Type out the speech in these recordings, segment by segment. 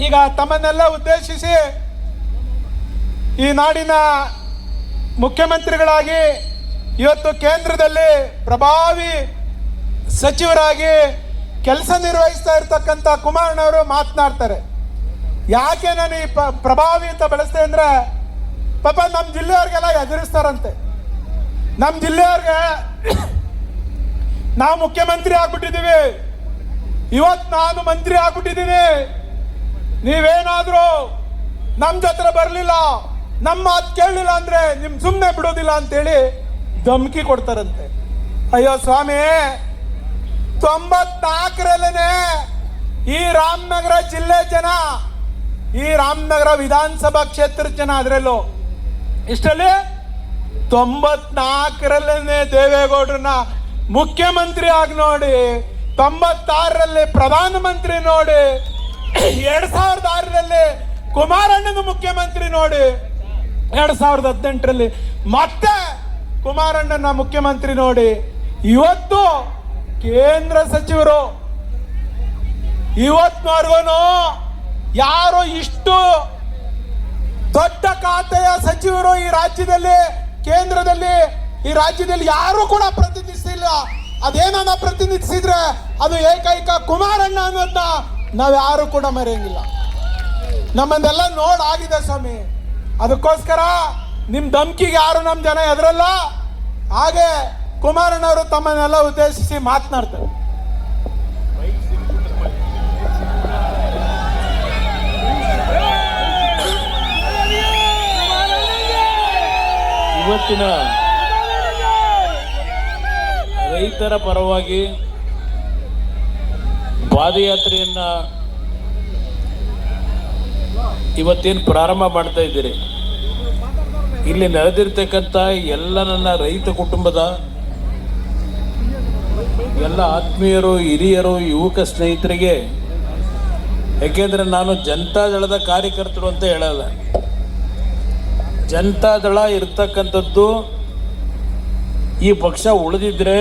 ಈಗ ತಮ್ಮನ್ನೆಲ್ಲ ಉದ್ದೇಶಿಸಿ ಈ ನಾಡಿನ ಮುಖ್ಯಮಂತ್ರಿಗಳಾಗಿ ಇವತ್ತು ಕೇಂದ್ರದಲ್ಲಿ ಪ್ರಭಾವಿ ಸಚಿವರಾಗಿ ಕೆಲಸ ನಿರ್ವಹಿಸ್ತಾ ಇರ್ತಕ್ಕಂಥ ಕುಮಾರಣ್ಣವರು ಮಾತನಾಡ್ತಾರೆ. ಯಾಕೆ ನಾನು ಈ ಪ್ರಭಾವಿ ಅಂತ ಬಳಸ್ತೇನೆ ಅಂದ್ರೆ, ಪಾಪ ನಮ್ಮ ಜಿಲ್ಲೆಯವ್ರಿಗೆಲ್ಲ ಎದುರಿಸ್ತಾರಂತೆ. ನಮ್ಮ ಜಿಲ್ಲೆಯವ್ರಿಗೆ ನಾವು ಮುಖ್ಯಮಂತ್ರಿ ಆಗ್ಬಿಟ್ಟಿದ್ದೀವಿ, ಇವತ್ತು ನಾನು ಮಂತ್ರಿ ಆಗ್ಬಿಟ್ಟಿದ್ದೀನಿ, ನೀವೇನಾದ್ರೂ ನಮ್ಮ ಜೊತೆ ಬರಲಿಲ್ಲ, ನಮ್ಮ ಮಾತು ಕೇಳಲಿಲ್ಲ ಅಂದ್ರೆ ನಿಮ್ ಸುಮ್ಮನೆ ಬಿಡೋದಿಲ್ಲ ಅಂತೇಳಿ ಧಮಕಿ ಕೊಡ್ತಾರಂತೆ. ಅಯ್ಯೋ ಸ್ವಾಮಿ, 94ರಲ್ಲೇ ಈ ರಾಮನಗರ ಜಿಲ್ಲೆ ಜನ, ಈ ರಾಮನಗರ ವಿಧಾನಸಭಾ ಕ್ಷೇತ್ರದ ಜನ, ಅದರಲ್ಲೂ ಇಷ್ಟರಲ್ಲಿ 94ರಲ್ಲೇ ದೇವೇಗೌಡರನ್ನ ಮುಖ್ಯಮಂತ್ರಿ ಆಗಿ ನೋಡಿ, 96ರಲ್ಲಿ ಪ್ರಧಾನಮಂತ್ರಿ ನೋಡಿ, 2006ರಲ್ಲಿ ಕುಮಾರಣ್ಣನ ಮುಖ್ಯಮಂತ್ರಿ ನೋಡಿ, 2018ರಲ್ಲಿ ಮತ್ತೆ ಕುಮಾರಣ್ಣನ ಮುಖ್ಯಮಂತ್ರಿ ನೋಡಿ, ಇವತ್ತು ಕೇಂದ್ರ ಸಚಿವರು. ಇವತ್ತಿನವರೆಗೂ ಯಾರು ಇಷ್ಟು ದೊಡ್ಡ ಖಾತೆಯ ಸಚಿವರು ಈ ರಾಜ್ಯದಲ್ಲಿ, ಕೇಂದ್ರದಲ್ಲಿ, ಈ ರಾಜ್ಯದಲ್ಲಿ ಯಾರು ಕೂಡ ಪ್ರತಿನಿಧಿಸಿಲ್ಲ. ಅದೇನ ಪ್ರತಿನಿಧಿಸಿದ್ರೆ ಅದು ಏಕೈಕ ಕುಮಾರಣ್ಣ ಅನ್ನೋದನ್ನ ನಾವ್ ಯಾರು ಕೂಡ ಮರೆಯಂಗಿಲ್ಲ. ನಮ್ಮನ್ನೆಲ್ಲ ಆಗಿದೆ ಸ್ವಾಮಿ. ಅದಕ್ಕೋಸ್ಕರ ನಿಮ್ ಧಮ್ಕಿಗೆ ಯಾರು ನಮ್ಮ ಜನ ಎದುರಲ್ಲ. ಹಾಗೆ ಕುಮಾರಣ್ಣವರು ತಮ್ಮನ್ನೆಲ್ಲ ಉದ್ದೇಶಿಸಿ ಮಾತನಾಡ್ತಾರೆ. ಇವತ್ತಿನ ರೈತರ ಪರವಾಗಿ ಪಾದಯಾತ್ರೆಯನ್ನ ಇವತ್ತೇನು ಪ್ರಾರಂಭ ಮಾಡ್ತಾ ಇದ್ದೀರಿ, ಇಲ್ಲಿ ನೆರೆದಿರ್ತಕ್ಕಂಥ ಎಲ್ಲ ನನ್ನ ರೈತ ಕುಟುಂಬದ ಎಲ್ಲ ಆತ್ಮೀಯರು, ಹಿರಿಯರು, ಯುವಕ ಸ್ನೇಹಿತರಿಗೆ, ಯಾಕೆಂದರೆ ನಾನು ಜನತಾದಳದ ಕಾರ್ಯಕರ್ತರು ಅಂತ ಹೇಳಲ್ಲ. ಜನತಾದಳ ಇರ್ತಕ್ಕಂಥದ್ದು ಈ ಪಕ್ಷ ಉಳಿದಿದ್ರೆ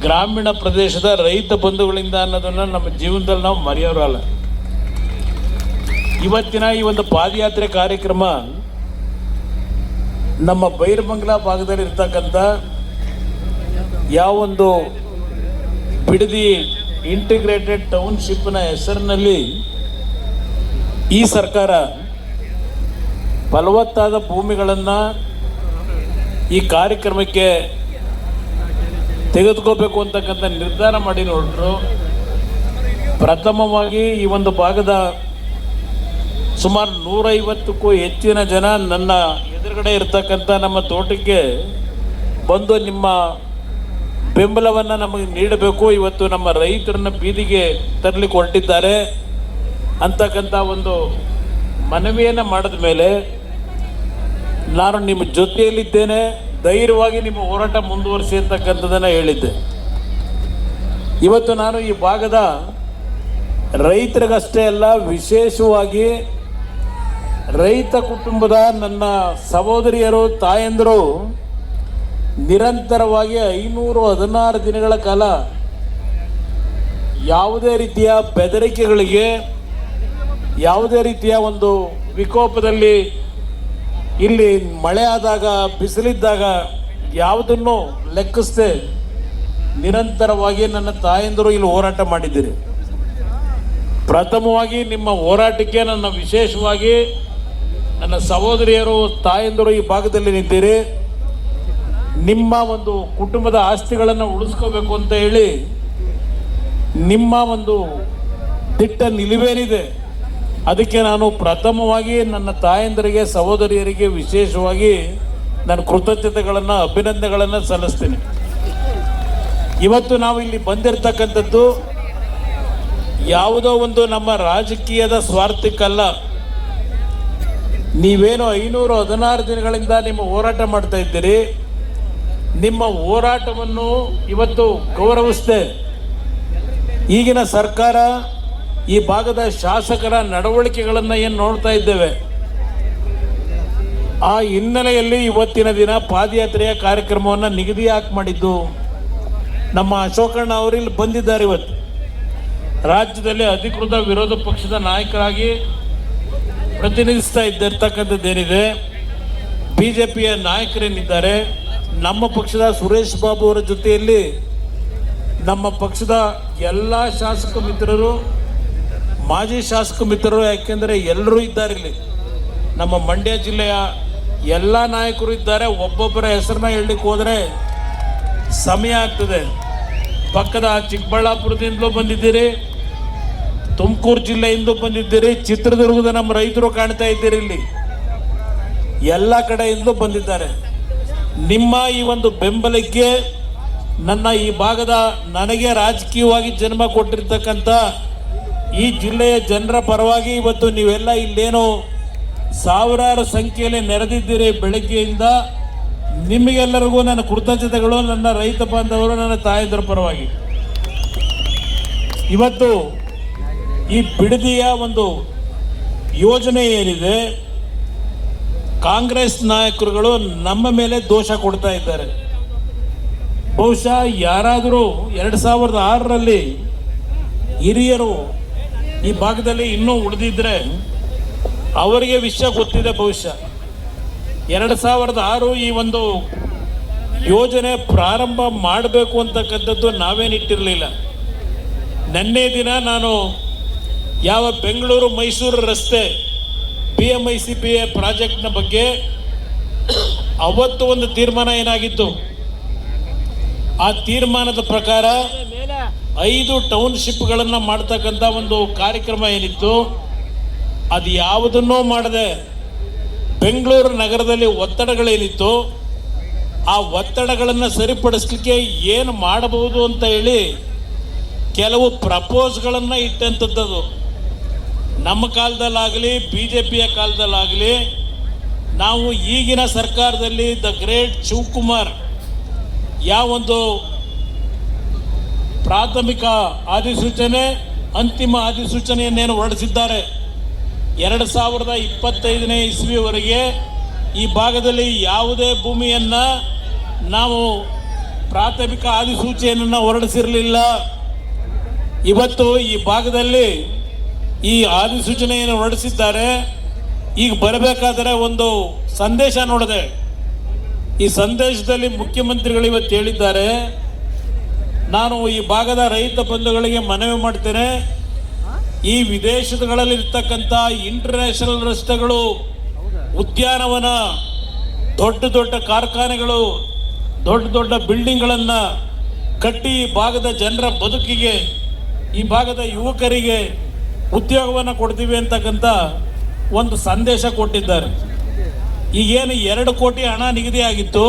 ಗ್ರಾಮೀಣ ಪ್ರದೇಶದ ರೈತ ಬಂಧುಗಳಿಂದ ಅನ್ನೋದನ್ನು ನಮ್ಮ ಜೀವನದಲ್ಲಿ ನಾವು ಮರೆಯೋರಲ್ಲ. ಇವತ್ತಿನ ಈ ಒಂದು ಪಾದಯಾತ್ರೆ ಕಾರ್ಯಕ್ರಮ ನಮ್ಮ ಬೈರಮಂಗಲ ಭಾಗದಲ್ಲಿ ಇರ್ತಕ್ಕಂಥ ಯಾವೊಂದು ಬಿಡದಿ ಇಂಟಿಗ್ರೇಟೆಡ್ ಟೌನ್ಶಿಪ್ನ ಹೆಸರಿನಲ್ಲಿ ಈ ಸರ್ಕಾರ ಫಲವತ್ತಾದ ಭೂಮಿಗಳನ್ನು ಈ ಕಾರ್ಯಕ್ರಮಕ್ಕೆ ತೆಗೆದುಕೋಬೇಕು ಅಂತಕ್ಕಂಥ ನಿರ್ಧಾರ ಮಾಡಿ ಹೊರಟರು. ಪ್ರಥಮವಾಗಿ ಈ ಒಂದು ಭಾಗದ ಸುಮಾರು 150ಕ್ಕೂ ಹೆಚ್ಚಿನ ಜನ ನನ್ನ ಎದುರುಗಡೆ ಇರ್ತಕ್ಕಂಥ ನಮ್ಮ ತೋಟಕ್ಕೆ ಬಂದು ನಿಮ್ಮ ಬೆಂಬಲವನ್ನು ನಮಗೆ ನೀಡಬೇಕು, ಇವತ್ತು ನಮ್ಮ ರೈತರನ್ನ ಬೀದಿಗೆ ತರಲಿಕ್ಕೆ ಹೊರಟಿದ್ದಾರೆ ಅಂತಕ್ಕಂಥ ಒಂದು ಮನವಿಯನ್ನು ಮಾಡಿದ ಮೇಲೆ ನಾನು ನಿಮ್ಮ ಜೊತೆಯಲ್ಲಿದ್ದೇನೆ, ಧೈರ್ಯವಾಗಿ ನಿಮ್ಮ ಹೋರಾಟ ಮುಂದುವರಿಸಿ ಅಂತಕ್ಕಂಥದ್ದನ್ನು ಹೇಳಿದ್ದೆ. ಇವತ್ತು ನಾನು ಈ ಭಾಗದ ರೈತರಿಗಷ್ಟೇ ಅಲ್ಲ, ವಿಶೇಷವಾಗಿ ರೈತ ಕುಟುಂಬದ ನನ್ನ ಸಹೋದರಿಯರು, ತಾಯಂದಿರು ನಿರಂತರವಾಗಿ 516 ದಿನಗಳ ಕಾಲ ಯಾವುದೇ ರೀತಿಯ ಬೆದರಿಕೆಗಳಿಗೆ, ಯಾವುದೇ ರೀತಿಯ ಒಂದು ವಿಕೋಪದಲ್ಲಿ, ಇಲ್ಲಿ ಮಳೆ ಆದಾಗ, ಬಿಸಿಲಿದ್ದಾಗ ಯಾವುದನ್ನು ಲೆಕ್ಕಿಸದೆ ನಿರಂತರವಾಗಿ ನನ್ನ ತಾಯಂದಿರು ಇಲ್ಲಿ ಹೋರಾಟ ಮಾಡಿದ್ದೀರಿ. ಪ್ರಥಮವಾಗಿ ನಿಮ್ಮ ಹೋರಾಟಕ್ಕೆ ನನ್ನ ವಿಶೇಷವಾಗಿ ನನ್ನ ಸಹೋದರಿಯರು, ತಾಯಂದಿರು ಈ ಭಾಗದಲ್ಲಿ ನಿಂತಿರಿ. ನಿಮ್ಮ ಒಂದು ಕುಟುಂಬದ ಆಸ್ತಿಗಳನ್ನು ಉಳಿಸ್ಕೋಬೇಕು ಅಂತ ಹೇಳಿ ನಿಮ್ಮ ಒಂದು ದಿಟ್ಟ ನಿಲುವೇನಿದೆ, ಅದಕ್ಕೆ ನಾನು ಪ್ರಥಮವಾಗಿ ನನ್ನ ತಾಯಂದಿರಿಗೆ, ಸಹೋದರಿಯರಿಗೆ ವಿಶೇಷವಾಗಿ ನಾನು ಕೃತಜ್ಞತೆಗಳನ್ನು, ಅಭಿನಂದನೆಗಳನ್ನು ಸಲ್ಲಿಸ್ತೀನಿ. ಇವತ್ತು ನಾವು ಇಲ್ಲಿ ಬಂದಿರತಕ್ಕಂಥದ್ದು ಯಾವುದೋ ಒಂದು ನಮ್ಮ ರಾಜಕೀಯದ ಸ್ವಾರ್ಥಕ್ಕಲ್ಲ. ನೀವೇನು 516 ದಿನಗಳಿಂದ ನಿಮ್ಮ ಹೋರಾಟ ಮಾಡ್ತಾ ಇದ್ದೀರಿ, ನಿಮ್ಮ ಹೋರಾಟವನ್ನು ಇವತ್ತು ಗೌರವಿಸದೆ ಈಗಿನ ಸರ್ಕಾರ, ಈ ಭಾಗದ ಶಾಸಕರ ನಡವಳಿಕೆಗಳನ್ನು ಏನು ನೋಡ್ತಾ ಇದ್ದೇವೆ, ಆ ಹಿನ್ನೆಲೆಯಲ್ಲಿ ಇವತ್ತಿನ ದಿನ ಪಾದಯಾತ್ರೆಯ ಕಾರ್ಯಕ್ರಮವನ್ನು ನಿಗದಿ ಮಾಡಿದ್ದು ನಮ್ಮ ಅಶೋಕಣ್ಣ ಅವರು ಇಲ್ಲಿ ಬಂದಿದ್ದಾರೆ. ಇವತ್ತು ರಾಜ್ಯದಲ್ಲಿ ಅಧಿಕೃತ ವಿರೋಧ ಪಕ್ಷದ ನಾಯಕರಾಗಿ ಪ್ರತಿನಿಧಿಸ್ತಾ ಇದ್ದಿರ್ತಕ್ಕಂಥದ್ದೇನಿದೆ, ಬಿಜೆಪಿಯ ನಾಯಕರೇನಿದ್ದಾರೆ, ನಮ್ಮ ಪಕ್ಷದ ಸುರೇಶ್ ಬಾಬು ಅವರ ಜೊತೆಯಲ್ಲಿ ನಮ್ಮ ಪಕ್ಷದ ಎಲ್ಲ ಶಾಸಕ ಮಿತ್ರರು, ಮಾಜಿ ಶಾಸಕ ಮಿತ್ರರು, ಯಾಕೆಂದರೆ ಎಲ್ಲರೂ ಇದ್ದಾರೆ ಇಲ್ಲಿ. ನಮ್ಮ ಮಂಡ್ಯ ಜಿಲ್ಲೆಯ ಎಲ್ಲ ನಾಯಕರು ಇದ್ದಾರೆ. ಒಬ್ಬೊಬ್ಬರ ಹೆಸರನ್ನ ಹೇಳಲಿಕ್ಕೆ ಹೋದರೆ ಸಮಯ ಆಗ್ತದೆ. ಪಕ್ಕದ ಚಿಕ್ಕಬಳ್ಳಾಪುರದಿಂದಲೂ ಬಂದಿದ್ದೀರಿ, ತುಮಕೂರು ಜಿಲ್ಲೆಯಿಂದ ಬಂದಿದ್ದೀರಿ, ಚಿತ್ರದುರ್ಗದ ನಮ್ಮ ರೈತರು ಕಾಣ್ತಾ ಇದ್ದೀರಿ, ಇಲ್ಲಿ ಎಲ್ಲ ಕಡೆಯಿಂದಲೂ ಬಂದಿದ್ದಾರೆ. ನಿಮ್ಮ ಈ ಒಂದು ಬೆಂಬಲಕ್ಕೆ ನನ್ನ ಈ ಭಾಗದ, ನನಗೆ ರಾಜಕೀಯವಾಗಿ ಜನ್ಮ ಕೊಟ್ಟಿರ್ತಕ್ಕಂಥ ಈ ಜಿಲ್ಲೆಯ ಜನರ ಪರವಾಗಿ ಇವತ್ತು ನೀವೆಲ್ಲ ಇಲ್ಲೇನೋ ಸಾವಿರಾರು ಸಂಖ್ಯೆಯಲ್ಲಿ ನೆರೆದಿದ್ದೀರಿ ಬೆಳಗ್ಗೆಯಿಂದ. ನಿಮಗೆಲ್ಲರಿಗೂ ನನ್ನ ಕೃತಜ್ಞತೆಗಳು, ನನ್ನ ರೈತ ಬಾಂಧವರು, ನನ್ನ ತಾಯಂದಿರ ಪರವಾಗಿ. ಇವತ್ತು ಈ ಬಿಡದಿಯ ಒಂದು ಯೋಜನೆ ಏನಿದೆ, ಕಾಂಗ್ರೆಸ್ ನಾಯಕರುಗಳು ನಮ್ಮ ಮೇಲೆ ದೋಷ ಕೊಡ್ತಾ ಇದ್ದಾರೆ. ಬಹುಶಃ ಯಾರಾದರೂ 2006ರಲ್ಲಿ ಹಿರಿಯರು ಈ ಭಾಗದಲ್ಲಿ ಇನ್ನೂ ಉಳಿದಿದ್ರೆ ಅವರಿಗೆ ವಿಷಯ ಗೊತ್ತಿದೆ. ಬಹುಶಃ 2006 ಈ ಒಂದು ಯೋಜನೆ ಪ್ರಾರಂಭ ಮಾಡಬೇಕು ಅಂತಕ್ಕಂಥದ್ದು ನಾವೇನಿಟ್ಟಿರಲಿಲ್ಲ. ನಿನ್ನೆ ದಿನ ನಾನು ಯಾವ ಬೆಂಗಳೂರು ಮೈಸೂರು ರಸ್ತೆ PMICPA ಪ್ರಾಜೆಕ್ಟ್ನ ಬಗ್ಗೆ ಅವತ್ತು ಒಂದು ತೀರ್ಮಾನ ಏನಾಗಿತ್ತು, ಆ ತೀರ್ಮಾನದ ಪ್ರಕಾರ 5 ಟೌನ್ಶಿಪ್ಗಳನ್ನು ಮಾಡ್ತಕ್ಕಂಥ ಒಂದು ಕಾರ್ಯಕ್ರಮ ಏನಿತ್ತು, ಅದು ಯಾವುದನ್ನೂ ಮಾಡದೆ ಬೆಂಗಳೂರು ನಗರದಲ್ಲಿ ಒತ್ತಡಗಳೇನಿತ್ತು, ಆ ಒತ್ತಡಗಳನ್ನು ಸರಿಪಡಿಸ್ಲಿಕ್ಕೆ ಏನು ಮಾಡಬಹುದು ಅಂತ ಹೇಳಿ ಕೆಲವು ಪ್ರಪೋಸ್ಗಳನ್ನು ಇಟ್ಟಂಥದ್ದು. ನಮ್ಮ ಕಾಲದಲ್ಲಾಗಲಿ BJPಯ ಕಾಲದಲ್ಲಾಗಲಿ, ನಾವು ಈಗಿನ ಸರ್ಕಾರದಲ್ಲಿ ದ ಗ್ರೇಟ್ ಶಿವಕುಮಾರ್ ಯಾವೊಂದು ಪ್ರಾಥಮಿಕ ಅಧಿಸೂಚನೆ, ಅಂತಿಮ ಅಧಿಸೂಚನೆಯನ್ನೇನು ಹೊರಡಿಸಿದ್ದಾರೆ, 2025ನೇ ಇಸ್ವಿವರೆಗೆ ಈ ಭಾಗದಲ್ಲಿ ಯಾವುದೇ ಭೂಮಿಯನ್ನು ನಾವು ಪ್ರಾಥಮಿಕ ಅಧಿಸೂಚನೆಯನ್ನು ಹೊರಡಿಸಿರಲಿಲ್ಲ. ಇವತ್ತು ಈ ಭಾಗದಲ್ಲಿ ಈ ಅಧಿಸೂಚನೆಯನ್ನು ಹೊರಡಿಸಿದ್ದಾರೆ. ಈಗ ಬರಬೇಕಾದರೆ ಒಂದು ಸಂದೇಶ ನೋಡಿದೆ. ಈ ಸಂದೇಶದಲ್ಲಿ ಮುಖ್ಯಮಂತ್ರಿಗಳು ಇವತ್ತು ಹೇಳಿದ್ದಾರೆ, ನಾನು ಈ ಭಾಗದ ರೈತ ಬಂಧುಗಳಿಗೆ ಮನವಿ ಮಾಡ್ತೇನೆ, ಈ ವಿದೇಶಗಳಲ್ಲಿ ಇರ್ತಕ್ಕಂಥ ಇಂಟರ್ನ್ಯಾಷನಲ್ ರಸ್ತೆಗಳು, ಉದ್ಯಾನವನ, ದೊಡ್ಡ ದೊಡ್ಡ ಕಾರ್ಖಾನೆಗಳು, ದೊಡ್ಡ ದೊಡ್ಡ ಬಿಲ್ಡಿಂಗ್ಗಳನ್ನು ಕಟ್ಟಿ ಈ ಭಾಗದ ಜನರ ಬದುಕಿಗೆ, ಈ ಭಾಗದ ಯುವಕರಿಗೆ ಉದ್ಯೋಗವನ್ನು ಕೊಡ್ತೀವಿ ಅಂತಕ್ಕಂಥ ಒಂದು ಸಂದೇಶ ಕೊಟ್ಟಿದ್ದಾರೆ. ಈಗೇನು 2 ಕೋಟಿ ಹಣ ನಿಗದಿಯಾಗಿತ್ತು,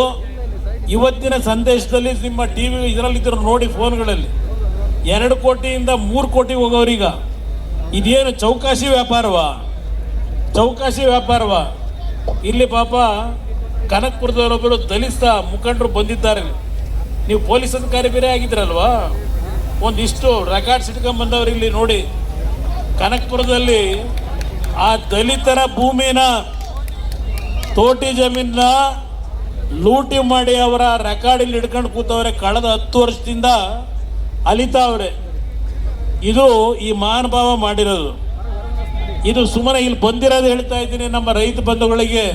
ಇವತ್ತಿನ ಸಂದೇಶದಲ್ಲಿ ನಿಮ್ಮ TV ಇದರಲ್ಲಿದ್ದರು ನೋಡಿ, ಫೋನ್ಗಳಲ್ಲಿ 2 ಕೋಟಿಯಿಂದ 3 ಕೋಟಿ ಹೋಗೋರೀಗ. ಇದೇನು ಚೌಕಾಸಿ ವ್ಯಾಪಾರವಾ? ಚೌಕಾಸಿ ವ್ಯಾಪಾರವಾ? ಇಲ್ಲಿ ಪಾಪ ಕನಕಪುರದವರೊಬ್ಬರು ದಲಿತ ಮುಖಂಡರು ಬಂದಿದ್ದಾರೆ. ನೀವು ಪೊಲೀಸ್ ಅಧಿಕಾರಿ ಬೇರೆ ಆಗಿದ್ರಲ್ವಾ, ಒಂದಿಷ್ಟು ರೆಕಾರ್ಡ್ಸ್ ಇಟ್ಕೊಂಡ್ಬಂದವ್ರು ಇಲ್ಲಿ ನೋಡಿ. ಕನಕಪುರದಲ್ಲಿ ಆ ದಲಿತರ ಭೂಮಿನ, ತೋಟಿ ಜಮೀನ ಲೂಟಿ ಮಾಡಿ ಅವರ ರೆಕಾರ್ಡ್ ಹಿಡ್ಕೊಂಡು ಕೂತವ್ರೆ. ಕಳೆದ 10 ವರ್ಷದಿಂದ ಅಲಿತಾವ್ರೆ. ಇದು ಈ ಮಹಾನುಭಾವ ಮಾಡಿರೋದು. ಇದು ಸುಮ್ಮನೆ ಇಲ್ಲಿ ಬಂದಿರೋದು ಹೇಳ್ತಾ ಇದ್ದೀನಿ ನಮ್ಮ ರೈತ ಬಂಧುಗಳಿಗೆ.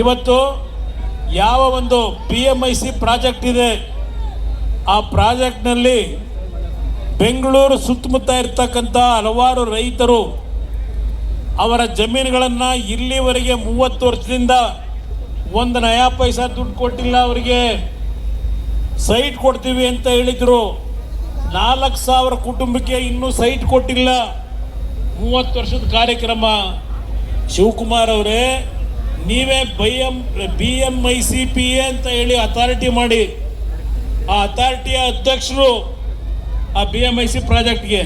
ಇವತ್ತು ಯಾವ ಒಂದು PMIC ಪ್ರಾಜೆಕ್ಟ್ ಇದೆ, ಆ ಪ್ರಾಜೆಕ್ಟ್ನಲ್ಲಿ ಬೆಂಗಳೂರು ಸುತ್ತಮುತ್ತ ಇರ್ತಕ್ಕಂಥ ಹಲವಾರು ರೈತರು ಅವರ ಜಮೀನುಗಳನ್ನು ಇಲ್ಲಿವರೆಗೆ 30 ವರ್ಷದಿಂದ 1 ನಯಾ ಪೈಸಾ ದುಡ್ಡು ಕೊಟ್ಟಿಲ್ಲ. ಅವರಿಗೆ ಸೈಟ್ ಕೊಡ್ತೀವಿ ಅಂತ ಹೇಳಿದರು. 4,000 ಕುಟುಂಬಕ್ಕೆ ಇನ್ನೂ ಸೈಟ್ ಕೊಟ್ಟಿಲ್ಲ. 30 ವರ್ಷದ ಕಾರ್ಯಕ್ರಮ. ಶಿವಕುಮಾರ್ ಅವರೇ, ನೀವೇ BMICPA ಅಂತ ಹೇಳಿ ಅಥಾರಿಟಿ ಮಾಡಿ, ಆ ಅಥಾರಿಟಿಯ ಅಧ್ಯಕ್ಷರು ಆ BMIC ಪ್ರಾಜೆಕ್ಟ್ಗೆ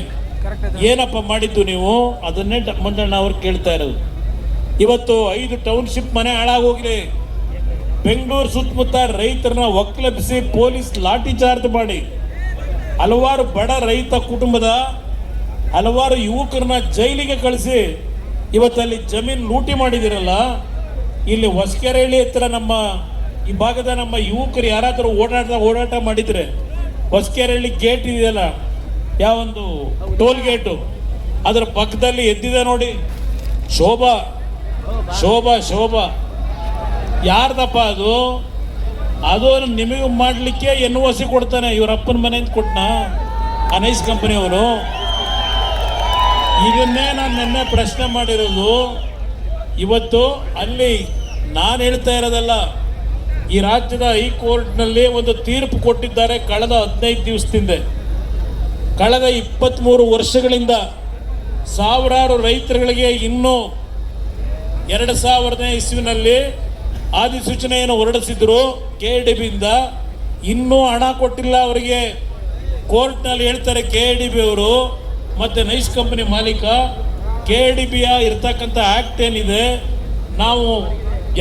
ಏನಪ್ಪ ಮಾಡಿದ್ದು ನೀವು? ಅದನ್ನೇ ಮಂಜಣ್ಣ ಅವ್ರು ಕೇಳ್ತಾ ಇರೋದು. ಇವತ್ತು 5 ಟೌನ್ಶಿಪ್ ಮನೆ ಹಾಳಾಗೋಗ್ಲಿ. ಬೆಂಗಳೂರು ಸುತ್ತಮುತ್ತ ರೈತರನ್ನ ಒಕ್ಕಲೆಬ್ಬಿಸಿ ಪೊಲೀಸ್ ಲಾಠಿ ಚಾರ್ಜ್ ಮಾಡಿ ಹಲವಾರು ಬಡ ರೈತ ಕುಟುಂಬದ ಹಲವಾರು ಯುವಕರನ್ನ ಜೈಲಿಗೆ ಕಳಿಸಿ ಇವತ್ತಲ್ಲಿ ಜಮೀನು ಲೂಟಿ ಮಾಡಿದಿರಲ್ಲ. ಇಲ್ಲಿ ಹೊಸಕೆರೆಹಳ್ಳಿ ಹತ್ರ ನಮ್ಮ ಈ ಭಾಗದ ನಮ್ಮ ಯುವಕರು ಯಾರಾದರೂ ಓಡಾಟ ಮಾಡಿದರೆ, ಹೊಸಕೆರೆಹಳ್ಳಿ ಗೇಟ್ ಇದೆಯಲ್ಲ, ಯಾವೊಂದು ಟೋಲ್ ಗೇಟು ಅದರ ಪಕ್ಕದಲ್ಲಿ ಎದ್ದಿದೆ ನೋಡಿ, ಶೋಭಾ ಶೋಭಾ ಶೋಭಾ. ಯಾರ್ದಪ್ಪ ಅದು? ಅದು ನಿಮಗೆ ಮಾಡಲಿಕ್ಕೆ ಎನ್ ಒ ಸಿ ಕೊಡ್ತಾನೆ, ಇವ್ರ ಅಪ್ಪನ ಮನೆಯಿಂದ ಕೊಟ್ಟನ ಆ ನೈಸ್ ಕಂಪನಿಯವರು. ಇದನ್ನೇ ನಾನು ನಿನ್ನೆ ಪ್ರಶ್ನೆ ಮಾಡಿರೋದು. ಇವತ್ತು ಅಲ್ಲಿ ನಾನು ಹೇಳ್ತಾ ಇರೋದಲ್ಲ, ಈ ರಾಜ್ಯದ ಹೈಕೋರ್ಟ್ನಲ್ಲಿ ಒಂದು ತೀರ್ಪು ಕೊಟ್ಟಿದ್ದಾರೆ ಕಳೆದ 15 ದಿವಸದಿಂದ. ಕಳೆದ 23 ವರ್ಷಗಳಿಂದ ಸಾವಿರಾರು ರೈತರುಗಳಿಗೆ ಇನ್ನೂ 2000ನೇ ಇಸ್ವಿನಲ್ಲಿ ಅಧಿಸೂಚನೆಯನ್ನು ಹೊರಡಿಸಿದ್ರು KDBಯಿಂದ, ಇನ್ನೂ ಹಣ ಕೊಟ್ಟಿಲ್ಲ ಅವರಿಗೆ. ಕೋರ್ಟ್ನಲ್ಲಿ ಹೇಳ್ತಾರೆ KDB ಅವರು ಮತ್ತು ನೈಸ್ ಕಂಪನಿ ಮಾಲೀಕ, KDBಯ ಇರ್ತಕ್ಕಂಥ ಆ್ಯಕ್ಟ್ ಏನಿದೆ, ನಾವು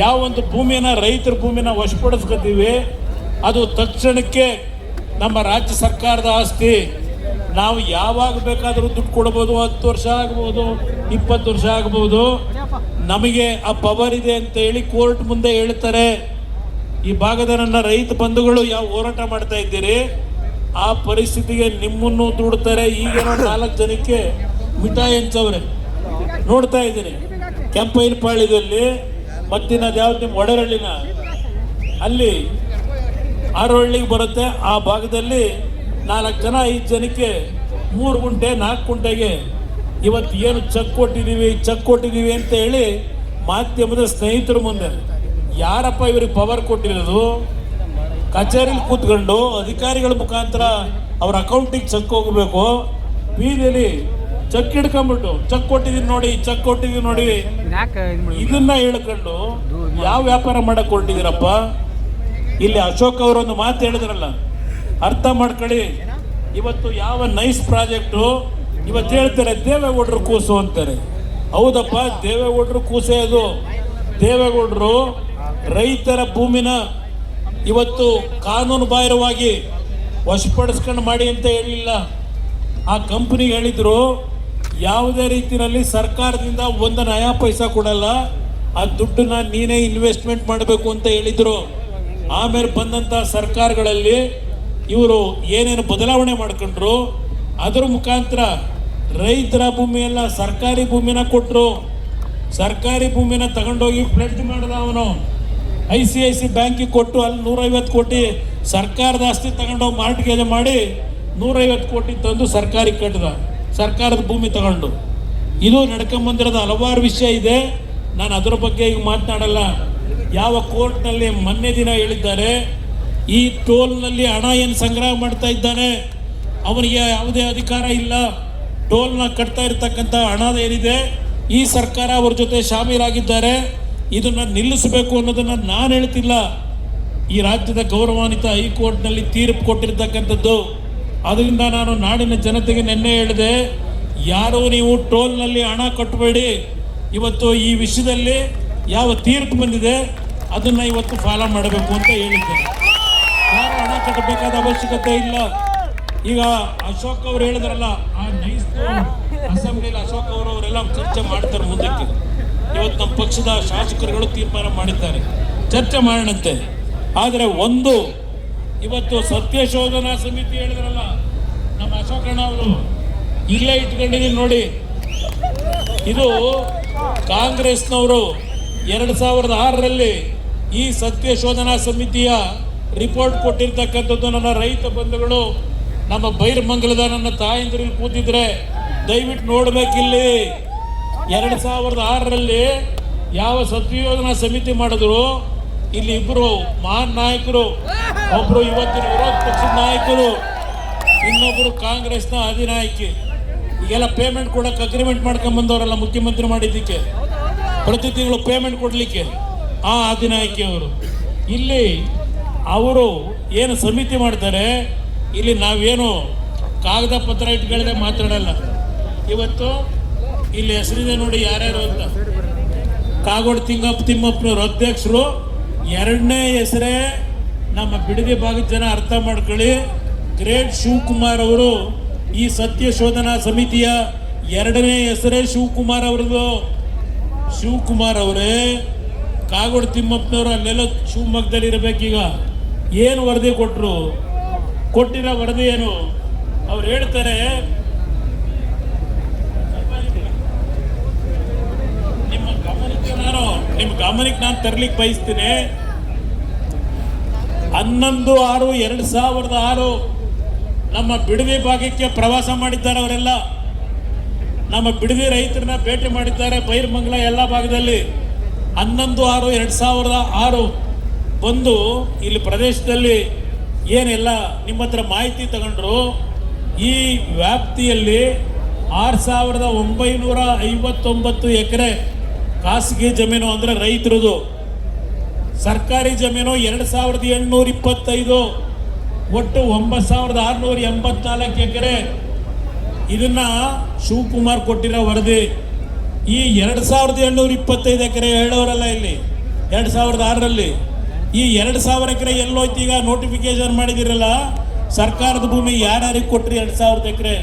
ಯಾವೊಂದು ಭೂಮಿನ ರೈತರ ಭೂಮಿನ ವಶಪಡಿಸ್ಕೊತೀವಿ ಅದು ತಕ್ಷಣಕ್ಕೆ ನಮ್ಮ ರಾಜ್ಯ ಸರ್ಕಾರದ ಆಸ್ತಿ. ನಾವು ಯಾವಾಗ ಬೇಕಾದರೂ ದುಡ್ಡು ಕೊಡ್ಬೋದು, 10 ವರ್ಷ ಆಗ್ಬೋದು, 20 ವರ್ಷ ಆಗ್ಬೋದು, ನಮಗೆ ಆ ಪವರ್ ಇದೆ ಅಂತ ಹೇಳಿ ಕೋರ್ಟ್ ಮುಂದೆ ಹೇಳ್ತಾರೆ. ಈ ಭಾಗದ ನನ್ನ ರೈತ ಬಂಧುಗಳು ಯಾವ ಹೋರಾಟ ಮಾಡ್ತಾ ಇದ್ದೀರಿ, ಆ ಪರಿಸ್ಥಿತಿಗೆ ನಿಮ್ಮನ್ನು ದುಡ್ತಾರೆ. ಈಗೇನೋ 4 ಜನಕ್ಕೆ ಮಿಠಾಯಿ ಹಂಚವ್ರೆ ನೋಡ್ತಾ ಇದ್ದೀನಿ. ಕೆಂಪೈನಪಾಳ್ಯದಲ್ಲಿ ಮತ್ತಿನದು ಯಾವ್ದು ನಿಮ್ಮ ಒಡೆರಳ್ಳಿನ ಅಲ್ಲಿ ಆರೋಹಳ್ಳಿಗೆ ಬರುತ್ತೆ, ಆ ಭಾಗದಲ್ಲಿ 4 ಜನ 5 ಜನಕ್ಕೆ 3 ಗುಂಟೆ 4 ಗುಂಟೆಗೆ ಇವತ್ತು ಏನು ಚೆಕ್ ಕೊಟ್ಟಿದ್ದೀವಿ ಅಂತ ಹೇಳಿ ಮಾಧ್ಯಮದ ಸ್ನೇಹಿತರ ಮುಂದೆ. ಯಾರಪ್ಪ ಇವ್ರಿಗೆ ಪವರ್ ಕೊಟ್ಟಿರೋದು? ಕಚೇರಿಲಿ ಕೂತ್ಕೊಂಡು ಅಧಿಕಾರಿಗಳ ಮುಖಾಂತರ ಅವ್ರ ಅಕೌಂಟಿಗೆ ಚೆಕ್ ಹೋಗಬೇಕು, ಬೀದಿಯಲ್ಲಿ ಚೆಕ್ ಹಿಡ್ಕೊಂಡ್ಬಿಟ್ಟು ಚೆಕ್ ಕೊಟ್ಟಿದ್ದೀನಿ ನೋಡಿ ಇದನ್ನ ಹೇಳ್ಕೊಂಡು ಯಾವ ವ್ಯಾಪಾರ ಮಾಡಕ್ ಹೊರಟಿದ್ದೀರಪ್ಪ? ಇಲ್ಲಿ ಅಶೋಕ್ ಅವರೊಂದು ಮಾತು ಹೇಳಿದ್ರಲ್ಲ, ಅರ್ಥ ಮಾಡ್ಕೊಳ್ಳಿ. ಇವತ್ತು ಯಾವ ನೈಸ್ ಪ್ರಾಜೆಕ್ಟು ಇವತ್ತು ಹೇಳ್ತಾರೆ ದೇವೇಗೌಡರು ಕೂಸು ಅಂತಾರೆ. ಹೌದಪ್ಪ, ದೇವೇಗೌಡರು ಕೂಸೆ ಅದು. ದೇವೇಗೌಡರು ರೈತರ ಭೂಮಿನ ಇವತ್ತು ಕಾನೂನು ಬಾಹಿರವಾಗಿ ವಶಪಡಿಸ್ಕೊಂಡು ಮಾಡಿ ಅಂತ ಹೇಳಿಲ್ಲ. ಆ ಕಂಪನಿಗೆ ಹೇಳಿದ್ರು ಯಾವುದೇ ರೀತಿಯಲ್ಲಿ ಸರ್ಕಾರದಿಂದ 1 ನಯಾ ಪೈಸಾ ಕೊಡಲ್ಲ, ಆ ದುಡ್ಡನ್ನ ನೀನೇ ಇನ್ವೆಸ್ಟ್ಮೆಂಟ್ ಮಾಡಬೇಕು ಅಂತ ಹೇಳಿದ್ರು. ಆಮೇಲೆ ಬಂದಂಥ ಸರ್ಕಾರಗಳಲ್ಲಿ ಇವರು ಏನೇನು ಬದಲಾವಣೆ ಮಾಡ್ಕೊಂಡ್ರು, ಅದರ ಮುಖಾಂತರ ರೈತರ ಭೂಮಿಯೆಲ್ಲ ಸರ್ಕಾರಿ ಭೂಮಿನ ಕೊಟ್ಟರು. ಸರ್ಕಾರಿ ಭೂಮಿನ ತಗೊಂಡೋಗಿ ಪ್ಲೆಡ್ಜ್ ಮಾಡಿದ ಅವನು ICIC ಬ್ಯಾಂಕಿಗೆ ಕೊಟ್ಟು, ಅಲ್ಲಿ 150 ಕೋಟಿ ಸರ್ಕಾರದ ಆಸ್ತಿ ತಗೊಂಡೋಗಿ ಮಾರ್ಟ್ಗೇಜ್ ಮಾಡಿ 150 ಕೋಟಿ ತಂದು ಸರ್ಕಾರಕ್ಕೆ ಕಟ್ಟಿದ, ಸರ್ಕಾರದ ಭೂಮಿ ತಗೊಂಡು. ಇದು ನಡ್ಕೊಂಬಂದಿರೋದು ಹಲವಾರು ವಿಷಯ ಇದೆ, ನಾನು ಅದರ ಬಗ್ಗೆ ಈಗ ಮಾತನಾಡಲ್ಲ. ಯಾವ ಕೋರ್ಟ್ನಲ್ಲಿ ಮೊನ್ನೆ ದಿನ ಹೇಳಿದ್ದಾರೆ, ಈ ಟೋಲ್ನಲ್ಲಿ ಹಣ ಏನು ಸಂಗ್ರಹ ಮಾಡ್ತಾ ಇದ್ದಾನೆ ಅವನಿಗೆ ಯಾವುದೇ ಅಧಿಕಾರ ಇಲ್ಲ. ಟೋಲ್ನ ಕಟ್ತಾ ಇರ್ತಕ್ಕಂಥ ಹಣ ಏನಿದೆ, ಈ ಸರ್ಕಾರ ಅವ್ರ ಜೊತೆ ಶಾಮೀಲಾಗಿದ್ದಾರೆ, ಇದನ್ನು ನಿಲ್ಲಿಸಬೇಕು ಅನ್ನೋದನ್ನು ನಾನು ಹೇಳ್ತಿಲ್ಲ. ಈ ರಾಜ್ಯದ ಗೌರವಾನ್ವಿತ ಹೈಕೋರ್ಟ್ನಲ್ಲಿ ತೀರ್ಪು ಕೊಟ್ಟಿರ್ತಕ್ಕಂಥದ್ದು. ಅದರಿಂದ ನಾನು ನಾಡಿನ ಜನತೆಗೆ ನಿನ್ನೆ ಹೇಳಿದೆ, ಯಾರೂ ನೀವು ಟೋಲ್ನಲ್ಲಿ ಹಣ ಕಟ್ಟಬೇಡಿ. ಇವತ್ತು ಈ ವಿಷಯದಲ್ಲಿ ಯಾವ ತೀರ್ಪು ಬಂದಿದೆ ಅದನ್ನು ಇವತ್ತು ಫಾಲೋ ಮಾಡಬೇಕು ಅಂತ ಹೇಳಿದ್ದೆ. ಯಾರು ಹಣ ಕಟ್ಟಬೇಕಾದ ಅವಶ್ಯಕತೆ ಇಲ್ಲ. ಈಗ ಅಶೋಕ್ ಅವರು ಹೇಳಿದ್ರಲ್ಲ, ಆ ನೈಸ್ ಅಸೆಂಬ್ಲಿಯಲ್ಲಿ ಅಶೋಕ್ ಅವರೆಲ್ಲ ಚರ್ಚೆ ಮಾಡ್ತಾರೆ ಮುಂದಕ್ಕೆ. ಇವತ್ತು ನಮ್ಮ ಪಕ್ಷದ ಶಾಸಕರುಗಳು ತೀರ್ಮಾನ ಮಾಡಿದ್ದಾರೆ, ಚರ್ಚೆ ಮಾಡೋಣಂತೆ. ಆದರೆ ಒಂದು ಇವತ್ತು ಸತ್ಯಶೋಧನಾ ಸಮಿತಿ ಹೇಳಿದ್ರಲ್ಲ ನಮ್ಮ ಅಶೋಕಣ್ಣ ಅವರು, ಇಲ್ಲೇ ಇಟ್ಕೊಂಡಿದ್ದೀನಿ ನೋಡಿ. ಇದು ಕಾಂಗ್ರೆಸ್ನವರು 2006ರಲ್ಲಿ ಈ ಸತ್ಯಶೋಧನಾ ಸಮಿತಿಯ ರಿಪೋರ್ಟ್ ಕೊಟ್ಟಿರ್ತಕ್ಕಂಥದ್ದು. ನನ್ನ ರೈತ ಬಂಧುಗಳು, ನಮ್ಮ ಬೈರಮಂಗಲದ ನನ್ನ ತಾಯಂದಿರಿಗೆ ಕೂತಿದ್ರೆ ದಯವಿಟ್ಟು ನೋಡ್ಬೇಕಿಲ್ಲಿ. 2006ರಲ್ಲಿ ಯಾವ ಸತ್ಯಶೋಧನಾ ಸಮಿತಿ ಮಾಡಿದ್ರು, ಇಲ್ಲಿ ಇಬ್ಬರು ಮಹಾನ್ ನಾಯಕರು, ಒಬ್ರು ಇವತ್ತಿನ ವಿರೋಧ ಪಕ್ಷದ ನಾಯಕರು, ಇನ್ನೊಬ್ರು ಕಾಂಗ್ರೆಸ್ನ ಅಧಿನಾಯಕಿ. ಈಗೆಲ್ಲ ಪೇಮೆಂಟ್ ಕೊಡಕ್ಕೆ ಅಗ್ರಿಮೆಂಟ್ ಮಾಡ್ಕೊಂಡ್ ಬಂದವರಲ್ಲ ಮುಖ್ಯಮಂತ್ರಿ ಮಾಡಿದ್ದಕ್ಕೆ, ಪ್ರತಿ ತಿಂಗಳು ಪೇಮೆಂಟ್ ಕೊಡಲಿಕ್ಕೆ ಆ ಅಧಿನಾಯಕಿ ಅವರು. ಇಲ್ಲಿ ಅವರು ಏನು ಸಮಿತಿ ಮಾಡ್ತಾರೆ, ಇಲ್ಲಿ ನಾವೇನು ಕಾಗದ ಪತ್ರ ಇಟ್ಕೊಳ್ಳದೆ ಮಾತಾಡಲ್ಲ. ಇವತ್ತು ಇಲ್ಲಿ ಹೆಸರಿದೆ ನೋಡಿ ಯಾರ್ಯಾರು ಅಂತ. ಕಾಗೋಡು ತಿಮ್ಮಪ್ಪನವ್ರ ಅಧ್ಯಕ್ಷರು, 2ನೇ ಹೆಸರೇ ನಮ್ಮ ಬಿಡದಿ ಭಾಗದ ಜನ ಅರ್ಥ ಮಾಡ್ಕೊಳ್ಳಿ, ಗ್ರೇಟ್ ಶಿವಕುಮಾರ್ ಅವರು. ಈ ಸತ್ಯಶೋಧನಾ ಸಮಿತಿಯ 2ನೇ ಹೆಸರೇ ಶಿವಕುಮಾರ್ ಅವ್ರದ್ದು. ಶಿವಕುಮಾರ್ ಅವರೇ ಕಾಗೋಡು ತಿಮ್ಮಪ್ಪನವರು ಅಲ್ಲೆಲ್ಲ ಶಿವಮೊಗ್ಗದಲ್ಲಿ ಇರಬೇಕೀಗ. ಏನು ವರದಿ ಕೊಟ್ಟರು? ಕೊಟ್ಟಿರೋ ವರದಿ ಏನು? ಅವ್ರು ಹೇಳ್ತಾರೆ ನಿಮ್ಮ ಗಮನಕ್ಕೆ ನಾನು ತರ್ಲಿಕ್ಕೆ ಬಯಸ್ತೀನಿ. 11/6/2006 ನಮ್ಮ ಬಿಡದಿ ಭಾಗಕ್ಕೆ ಪ್ರವಾಸ ಮಾಡಿದ್ದಾರೆ ಅವರೆಲ್ಲ. ನಮ್ಮ ಬಿಡದಿ ರೈತರನ್ನ ಭೇಟಿ ಮಾಡಿದ್ದಾರೆ ಬೈರಮಂಗಲ ಎಲ್ಲ ಭಾಗದಲ್ಲಿ. 11/6/2006 ಬಂದು ಇಲ್ಲಿ ಪ್ರದೇಶದಲ್ಲಿ ಏನೆಲ್ಲ ನಿಮ್ಮ ಹತ್ರ ಮಾಹಿತಿ ತಗೊಂಡ್ರು. ಈ ವ್ಯಾಪ್ತಿಯಲ್ಲಿ 6,959 ಎಕರೆ ಖಾಸಗಿ ಜಮೀನು ಅಂದರೆ ರೈತರದು, ಸರ್ಕಾರಿ ಜಮೀನು 2,825, ಒಟ್ಟು 9,684 ಎಕರೆ. ಇದನ್ನ ಶಿವಕುಮಾರ್ ಕೊಟ್ಟಿರೋ ವರದಿ. ಈ 2,825 ಎಕರೆ ಹೇಳೋರಲ್ಲ ಇಲ್ಲಿ 2006ರಲ್ಲಿ. ಈ 2,000 ಎಕರೆ ಎಲ್ಲೋಯ್ತು ಈಗ ನೋಟಿಫಿಕೇಶನ್ ಮಾಡಿದಿರಲ್ಲ, ಸರ್ಕಾರದ ಭೂಮಿ ಯಾರ್ಯಾರಿಗೆ ಕೊಟ್ರಿ 2,000 ಎಕರೆ.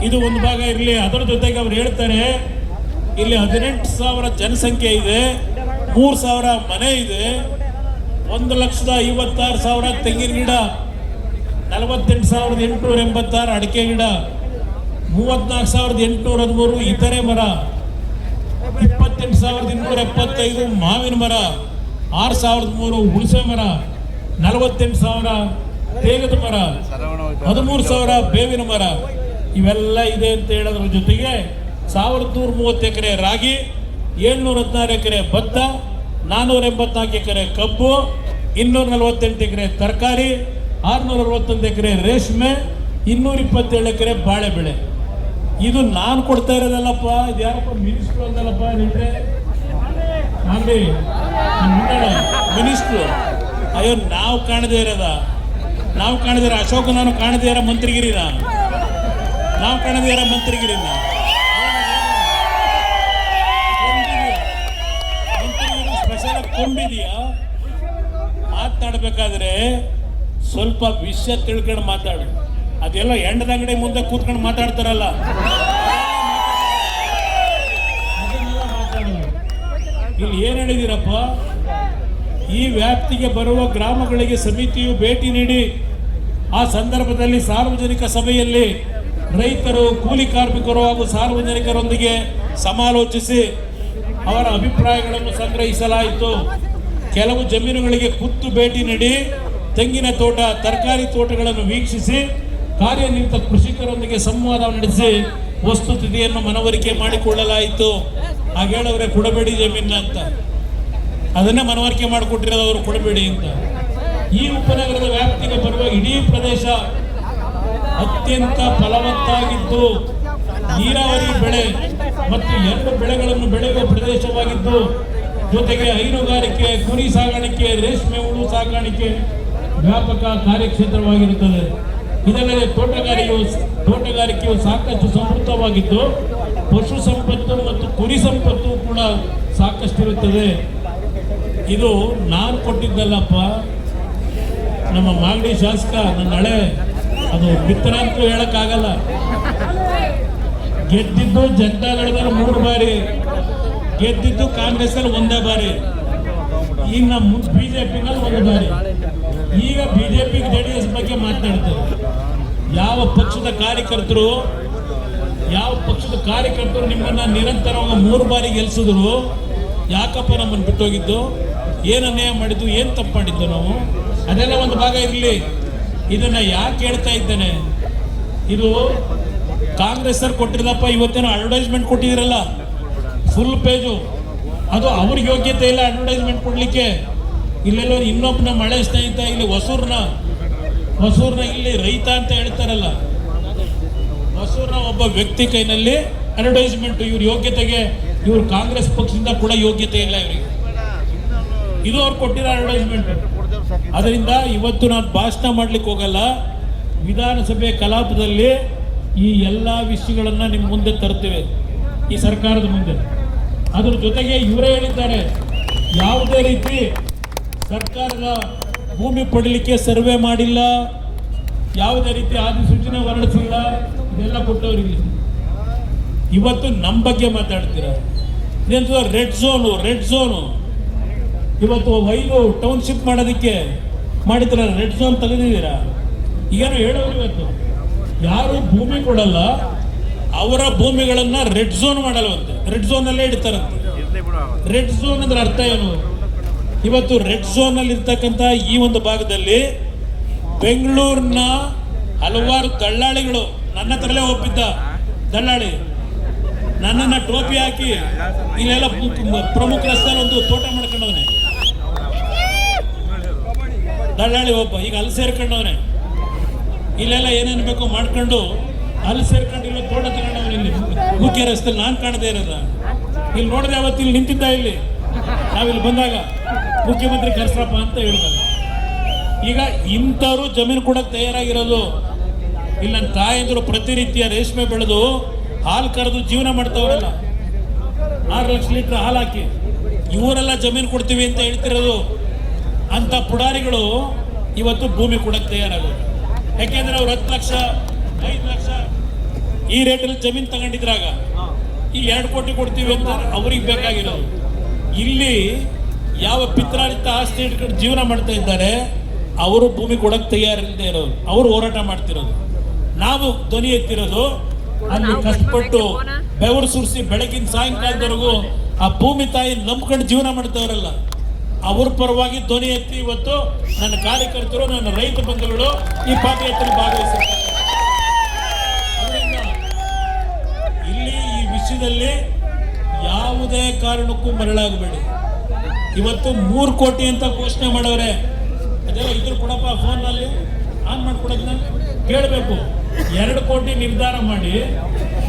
ಇದು ಒಂದು ಭಾಗ ಇರಲಿ. ಅದರ ಜೊತೆಗೆ ಅವ್ರು ಹೇಳ್ತಾರೆ ಇಲ್ಲಿ 18,000 ಜನಸಂಖ್ಯೆ ಇದೆ, 3,000 ಮನೆ ಇದೆ, 1,56,000 ತೆಂಗಿನ ಗಿಡ, 48,886 ಅಡಿಕೆ ಗಿಡ, 34,813 ಇತರೆ ಮರ, 28,275 ಮಾವಿನ ಮರ, 6,003 ಹುಣಸೆ ಮರ, 48,000 ತೇಗದ ಮರ, 13,000 ಬೇವಿನ ಮರ, ಇವೆಲ್ಲ ಇದೆ ಅಂತ ಹೇಳೋದ್ರ ಜೊತೆಗೆ 1,130 ಎಕರೆ ರಾಗಿ, 716 ಎಕರೆ ಭತ್ತ, 484 ಎಕರೆ ಕಬ್ಬು, 248 ಎಕರೆ ತರಕಾರಿ, 661 ಎಕರೆ ರೇಷ್ಮೆ, 227 ಎಕರೆ ಬಾಳೆ ಬೆಳೆ. ಇದು ನಾನು ಕೊಡ್ತಾ ಇರೋದಲ್ಲಪ್ಪ, ಇದು ಯಾರಪ್ಪ ಮಿನಿಸ್ಟ್ರು ಅಂದಲ್ಲಪ್ಪ ನಿಂದ್ರೆ ಮಿನಿಸ್ಟ್ರು. ಅಯ್ಯೋ ನಾವು ಕಾಣದೇ ಇರೋದ, ನಾವು ಕಾಣದಿರ ಅಶೋಕ್, ನಾನು ಕಾಣದೇ ಇರೋ ಮಂತ್ರಿಗಿರಿನ, ನಾವು ಕಾಣದೇ ಇರೋ ಮಂತ್ರಿಗಿರಿನ ಸ್ಪೆಷಲ್ ಕೊಂಡಿದೀಯಾ? ಮಾತಾಡ್ಬೇಕಾದ್ರೆ ಸ್ವಲ್ಪ ವಿಷಯ ತಿಳ್ಕೊಂಡು ಮಾತಾಡು. ಅದೆಲ್ಲ ಎಂಡದ ಅಂಗಡಿ ಮುಂದೆ ಕೂತ್ಕೊಂಡು ಮಾತಾಡ್ತಾರಲ್ಲ, ಅದನ್ನೆಲ್ಲ ಮಾತಾಡು. ಇಲ್ಲಿ ಏನ್ ಹೇಳಿದಿರಪ್ಪ, ಈ ವ್ಯಾಪ್ತಿಗೆ ಬರುವ ಗ್ರಾಮಗಳಿಗೆ ಸಮಿತಿಯು ಭೇಟಿ ನೀಡಿ ಆ ಸಂದರ್ಭದಲ್ಲಿ ಸಾರ್ವಜನಿಕ ಸಭೆಯಲ್ಲಿ ರೈತರು, ಕೂಲಿ ಕಾರ್ಮಿಕರು ಹಾಗೂ ಸಾರ್ವಜನಿಕರೊಂದಿಗೆ ಸಮಾಲೋಚಿಸಿ ಅವರ ಅಭಿಪ್ರಾಯಗಳನ್ನು ಸಂಗ್ರಹಿಸಲಾಯಿತು. ಕೆಲವು ಜಮೀನುಗಳಿಗೆ ಖುದ್ದು ಭೇಟಿ ನೀಡಿ ತೆಂಗಿನ ತೋಟ, ತರಕಾರಿ ತೋಟಗಳನ್ನು ವೀಕ್ಷಿಸಿ ಕಾರ್ಯನಿರತ ಕೃಷಿಕರೊಂದಿಗೆ ಸಂವಾದ ನಡೆಸಿ ವಸ್ತುಸ್ಥಿತಿಯನ್ನು ಮನವರಿಕೆ ಮಾಡಿಕೊಳ್ಳಲಾಯಿತು. ಹಾಗೆ ಹೇಳವ್ರೆ ಕೊಡಬೇಡಿ ಜಮೀನ ಅಂತ, ಅದನ್ನೇ ಮನವರಿಕೆ ಮಾಡಿಕೊಟ್ಟಿರೋದು ಅವರು, ಕೊಡಬೇಡಿ ಅಂತ. ಈ ಉಪನಗರದ ವ್ಯಾಪ್ತಿಗೆ ಬರುವ ಇಡೀ ಪ್ರದೇಶ ಅತ್ಯಂತ ಫಲವತ್ತಾಗಿದ್ದು ನೀರಾವರಿ ಬೆಳೆ ಮತ್ತು 2 ಬೆಳೆಗಳನ್ನು ಬೆಳೆಯುವ ಪ್ರದೇಶವಾಗಿದ್ದು, ಜೊತೆಗೆ ಹೈನುಗಾರಿಕೆ, ಕುರಿ ಸಾಗಾಣಿಕೆ, ರೇಷ್ಮೆ ಹುಳು ಸಾಕಾಣಿಕೆ ವ್ಯಾಪಕ ಕಾರ್ಯಕ್ಷೇತ್ರವಾಗಿರುತ್ತದೆ. ಇದಲ್ಲದೆ ತೋಟಗಾರಿಕೆಯು ಸಾಕಷ್ಟು ಸಮೃದ್ಧವಾಗಿದ್ದು, ಪಶು ಸಂಪತ್ತು ಮತ್ತು ಕುರಿ ಸಂಪತ್ತು ಕೂಡ ಸಾಕಷ್ಟಿರುತ್ತದೆ. ಇದು ನಾನು ಕೊಟ್ಟಿದ್ದಲ್ಲಪ್ಪ, ನಮ್ಮ ಮಾಗಡಿ ಶಾಸಕ ನನ್ನ ಹಳೆ, ಅದು ಮಿತ್ರ ಅಂತೂ ಹೇಳಕ್ಕಾಗಲ್ಲ. ಗೆದ್ದಿದ್ದು ಜನತಾದಳದಲ್ಲಿ 3 ಬಾರಿ, ಗೆದ್ದಿದ್ದು ಕಾಂಗ್ರೆಸ್ನಲ್ಲಿ 1 ಬಾರಿ, ಇನ್ನು ಬಿಜೆಪಿನಲ್ಲಿ 1 ಬಾರಿ. ಈಗ ಬಿಜೆಪಿ JDS ಬಗ್ಗೆ ಮಾತನಾಡ್ತಾರೆ. ಯಾವ ಪಕ್ಷದ ಕಾರ್ಯಕರ್ತರು ನಿಮ್ಮನ್ನ ನಿರಂತರವಾಗಿ 3 ಬಾರಿ ಗೆಲ್ಸಿದ್ರು? ಯಾಕಪ್ಪ ನಮ್ಮನ್ನು ಬಿಟ್ಟೋಗಿದ್ದು? ಏನು ಅನ್ಯಾಯ ಮಾಡಿದ್ದು? ಏನು ತಪ್ಪು ಮಾಡಿದ್ದು ನಾವು? ಅದೆಲ್ಲ ಒಂದು ಭಾಗ ಇರಲಿ. ಇದನ್ನ ಯಾಕೆ ಹೇಳ್ತಾ ಇದ್ದೇನೆ, ಇದು ಕಾಂಗ್ರೆಸ್ ಅವ್ರು ಕೊಟ್ಟಿರದಪ್ಪ. ಇವತ್ತೇನೋ ಅಡ್ವರ್ಟೈಸ್ಮೆಂಟ್ ಕೊಟ್ಟಿದ್ದೀರಲ್ಲ ಫುಲ್ ಪೇಜು, ಅದು ಅವ್ರಿಗೆ ಯೋಗ್ಯತೆ ಇಲ್ಲ ಅಡ್ವರ್ಟೈಸ್ಮೆಂಟ್ ಕೊಡ್ಲಿಕ್ಕೆ. ಇಲ್ಲೆಲ್ಲೋ ಇನ್ನೊಬ್ಬನ ಮಳೆ ಸ್ನೇಹಿತ ಇಲ್ಲಿ ಹೊಸೂರ್ನ ಇಲ್ಲಿ ರೈತ ಅಂತ ಹೇಳ್ತಾರಲ್ಲ, ಹೊಸೂರ್ನ ಒಬ್ಬ ವ್ಯಕ್ತಿ ಕೈನಲ್ಲಿ ಅಡ್ವರ್ಟೈಸ್ಮೆಂಟ್. ಇವ್ರ ಯೋಗ್ಯತೆಗೆ, ಇವ್ರು ಕಾಂಗ್ರೆಸ್ ಪಕ್ಷದಿಂದ ಕೂಡ ಯೋಗ್ಯತೆ ಇಲ್ಲ ಇವರಿಗೆ. ಇದು ಅವ್ರು ಕೊಟ್ಟಿರೋ ಅಡ್ವರ್ಟೈಸ್ಮೆಂಟ್. ಅದರಿಂದ ಇವತ್ತು ನಾನು ಭಾಷಣ ಮಾಡ್ಲಿಕ್ಕೆ ಹೋಗಲ್ಲ. ವಿಧಾನಸಭೆ ಕಲಾಪದಲ್ಲಿ ಈ ಎಲ್ಲ ವಿಷಯಗಳನ್ನ ನಿಮ್ಮ ಮುಂದೆ ತರ್ತೇವೆ, ಈ ಸರ್ಕಾರದ ಮುಂದೆ. ಅದ್ರ ಜೊತೆಗೆ ಇವರೇ ಹೇಳಿದ್ದಾರೆ, ಯಾವುದೇ ರೀತಿ ಸರ್ಕಾರದ ಭೂಮಿ ಪಡೀಲಿಕ್ಕೆ ಸರ್ವೆ ಮಾಡಿಲ್ಲ, ಯಾವುದೇ ರೀತಿ ಅಧಿಸೂಚನೆ ಹೊರಡಿಸಿಲ್ಲ, ಇದೆಲ್ಲ ಕೊಟ್ಟವರಿಗೆ. ಇವತ್ತು ನಮ್ಮ ಬಗ್ಗೆ ಮಾತಾಡ್ತೀರ. ಇದಂತ ರೆಡ್ ಝೋನು ಇವತ್ತು ವೈಲು ಟೌನ್ಶಿಪ್ ಮಾಡೋದಕ್ಕೆ ಮಾಡಿದ್ರ, ರೆಡ್ ಝೋನ್ ತೆಗೆದಿದ್ದೀರಾ? ಏನೋ ಹೇಳೋರು ಇವತ್ತು ಯಾರು ಭೂಮಿ ಕೊಡಲ್ಲ ಅವರ ಭೂಮಿಗಳನ್ನ ರೆಡ್ ಝೋನ್ ಮಾಡಲ್ವಂತೆ, ರೆಡ್ ಝೋನ್ ಅಲ್ಲೇ ಇಡ್ತಾರಂತೆ. ರೆಡ್ ಝೋನ್ ಅಂದ್ರೆ ಅರ್ಥ ಏನು? ಇವತ್ತು ರೆಡ್ ಝೋನ್ ಅಲ್ಲಿ ಇರ್ತಕ್ಕಂಥ ಈ ಒಂದು ಭಾಗದಲ್ಲಿ ಬೆಂಗಳೂರಿನ ಹಲವಾರು ದಳ್ಳಾಳಿಗಳು, ನನ್ನ ಹತ್ರಲ್ಲೇ ಒಪ್ಪಿದ್ದ ದಳ್ಳಾಳಿ, ನನ್ನನ್ನ ಟೋಪಿ ಹಾಕಿ ಇಲ್ಲೆಲ್ಲ ಪ್ರಮುಖ ರಸ್ತೆ ಒಂದು ತೋಟ ಮಾಡ್ಕೊಂಡವನೆ ದಳ್ಳಾಳಿ ಒಬ್ಬ. ಈಗ ಅಲ್ಲಿ ಸೇರ್ಕೊಂಡವನೆ, ಇಲ್ಲೆಲ್ಲ ಏನೇನು ಬೇಕೋ ಮಾಡ್ಕೊಂಡು ಅಲ್ಲಿ ಸೇರ್ಕೊಂಡು ಇಲ್ಲ ತೋಟ ತಗೊಂಡವನು. ಇಲ್ಲಿ ಮುಖ್ಯ ರಸ್ತೆ ನಾನು ಕಾಣದೇ ಇರೋದ, ಇಲ್ಲಿ ನೋಡಿದ್ರೆ ಅವತ್ತು ಇಲ್ಲಿ ನಿಂತಿದ್ದ, ಇಲ್ಲಿ ನಾವಿಲ್ಲಿ ಬಂದಾಗ ಮುಖ್ಯಮಂತ್ರಿ ಕರ್ಸಪ್ಪ ಅಂತ ಹೇಳಿದಾಗ. ಈಗ ಇಂಥವ್ರು ಜಮೀನು ಕೊಡಕ್ಕೆ ತಯಾರಾಗಿರೋದು. ಇಲ್ಲಿ ನನ್ನ ತಾಯಂದ್ರು ಪ್ರತಿನಿತ್ಯ ರೇಷ್ಮೆ ಬೆಳೆದು ಹಾಲು ಕರೆದು ಜೀವನ ಮಾಡ್ತಾವ್ರಲ್ಲ, 6 ಲಕ್ಷ ಲೀಟರ್ ಹಾಲು ಹಾಕಿ ಇವರೆಲ್ಲ ಜಮೀನು ಕೊಡ್ತೀವಿ ಅಂತ ಹೇಳ್ತಿರೋದು. ಅಂತ ಪುಡಾರಿಗಳು ಇವತ್ತು ಭೂಮಿ ಕೊಡಕ್ಕೆ ತಯಾರಾಗೋದು. ಯಾಕೆಂದ್ರೆ ಅವ್ರು 10 ಲಕ್ಷ 5 ಲಕ್ಷ ಈ ರೇಟಲ್ಲಿ ಜಮೀನು ತಗೊಂಡಿದ್ರಾಗ ಈ 2 ಕೋಟಿ ಕೊಡ್ತೀವಿ ಅಂತ ಅವ್ರಿಗೆ ಬೇಕಾಗಿರೋದು. ಇಲ್ಲಿ ಯಾವ ಪಿತ್ರಾರಿತ ಆಸ್ತಿ ಇಟ್ಕೊಂಡು ಜೀವನ ಮಾಡ್ತಾ ಇದ್ದಾರೆ ಅವರು ಭೂಮಿ ಕೊಡಕ್ಕೆ ತಯಾರಿಲ್ಲದೆ ಇರೋದು, ಅವರು ಹೋರಾಟ ಮಾಡ್ತಿರೋದು. ನಾವು ಧ್ವನಿ ಎತ್ತಿರೋದು ಅಲ್ಲಿ ಕಷ್ಟಪಟ್ಟು ಬೆವರು ಸುರಿಸಿ ಬೆಳಗಿನ ಸಾಯಂಕಾಲದವರೆಗೂ ಆ ಭೂಮಿ ತಾಯಿ ನಂಬ್ಕೊಂಡು ಜೀವನ ಮಾಡ್ತವ್ರಲ್ಲ ಅವ್ರ ಪರವಾಗಿ ಧ್ವನಿ ಎತ್ತಿ ಇವತ್ತು ನನ್ನ ಕಾರ್ಯಕರ್ತರು, ನನ್ನ ರೈತ ಬಂಧುಗಳು ಈ ಪಾದಯಾತ್ರೆ ಭಾಗವಹಿಸಿದ್ದಾರೆ. ಇಲ್ಲಿ ಈ ವಿಷಯದಲ್ಲಿ ಯಾವುದೇ ಕಾರಣಕ್ಕೂ ಮರಳಾಗಬೇಡಿ. ಇವತ್ತು 3 ಕೋಟಿ ಅಂತ ಘೋಷಣೆ ಮಾಡವ್ರೆ. ಅದೆಲ್ಲ ಇದ್ರು ಕೊಡಪ್ಪ, ಫೋನ್ನಲ್ಲಿ ಆನ್ ಮಾಡ್ಕೊಡೋದನ್ನ ಕೇಳಬೇಕು. 2 ಕೋಟಿ ನಿರ್ಧಾರ ಮಾಡಿ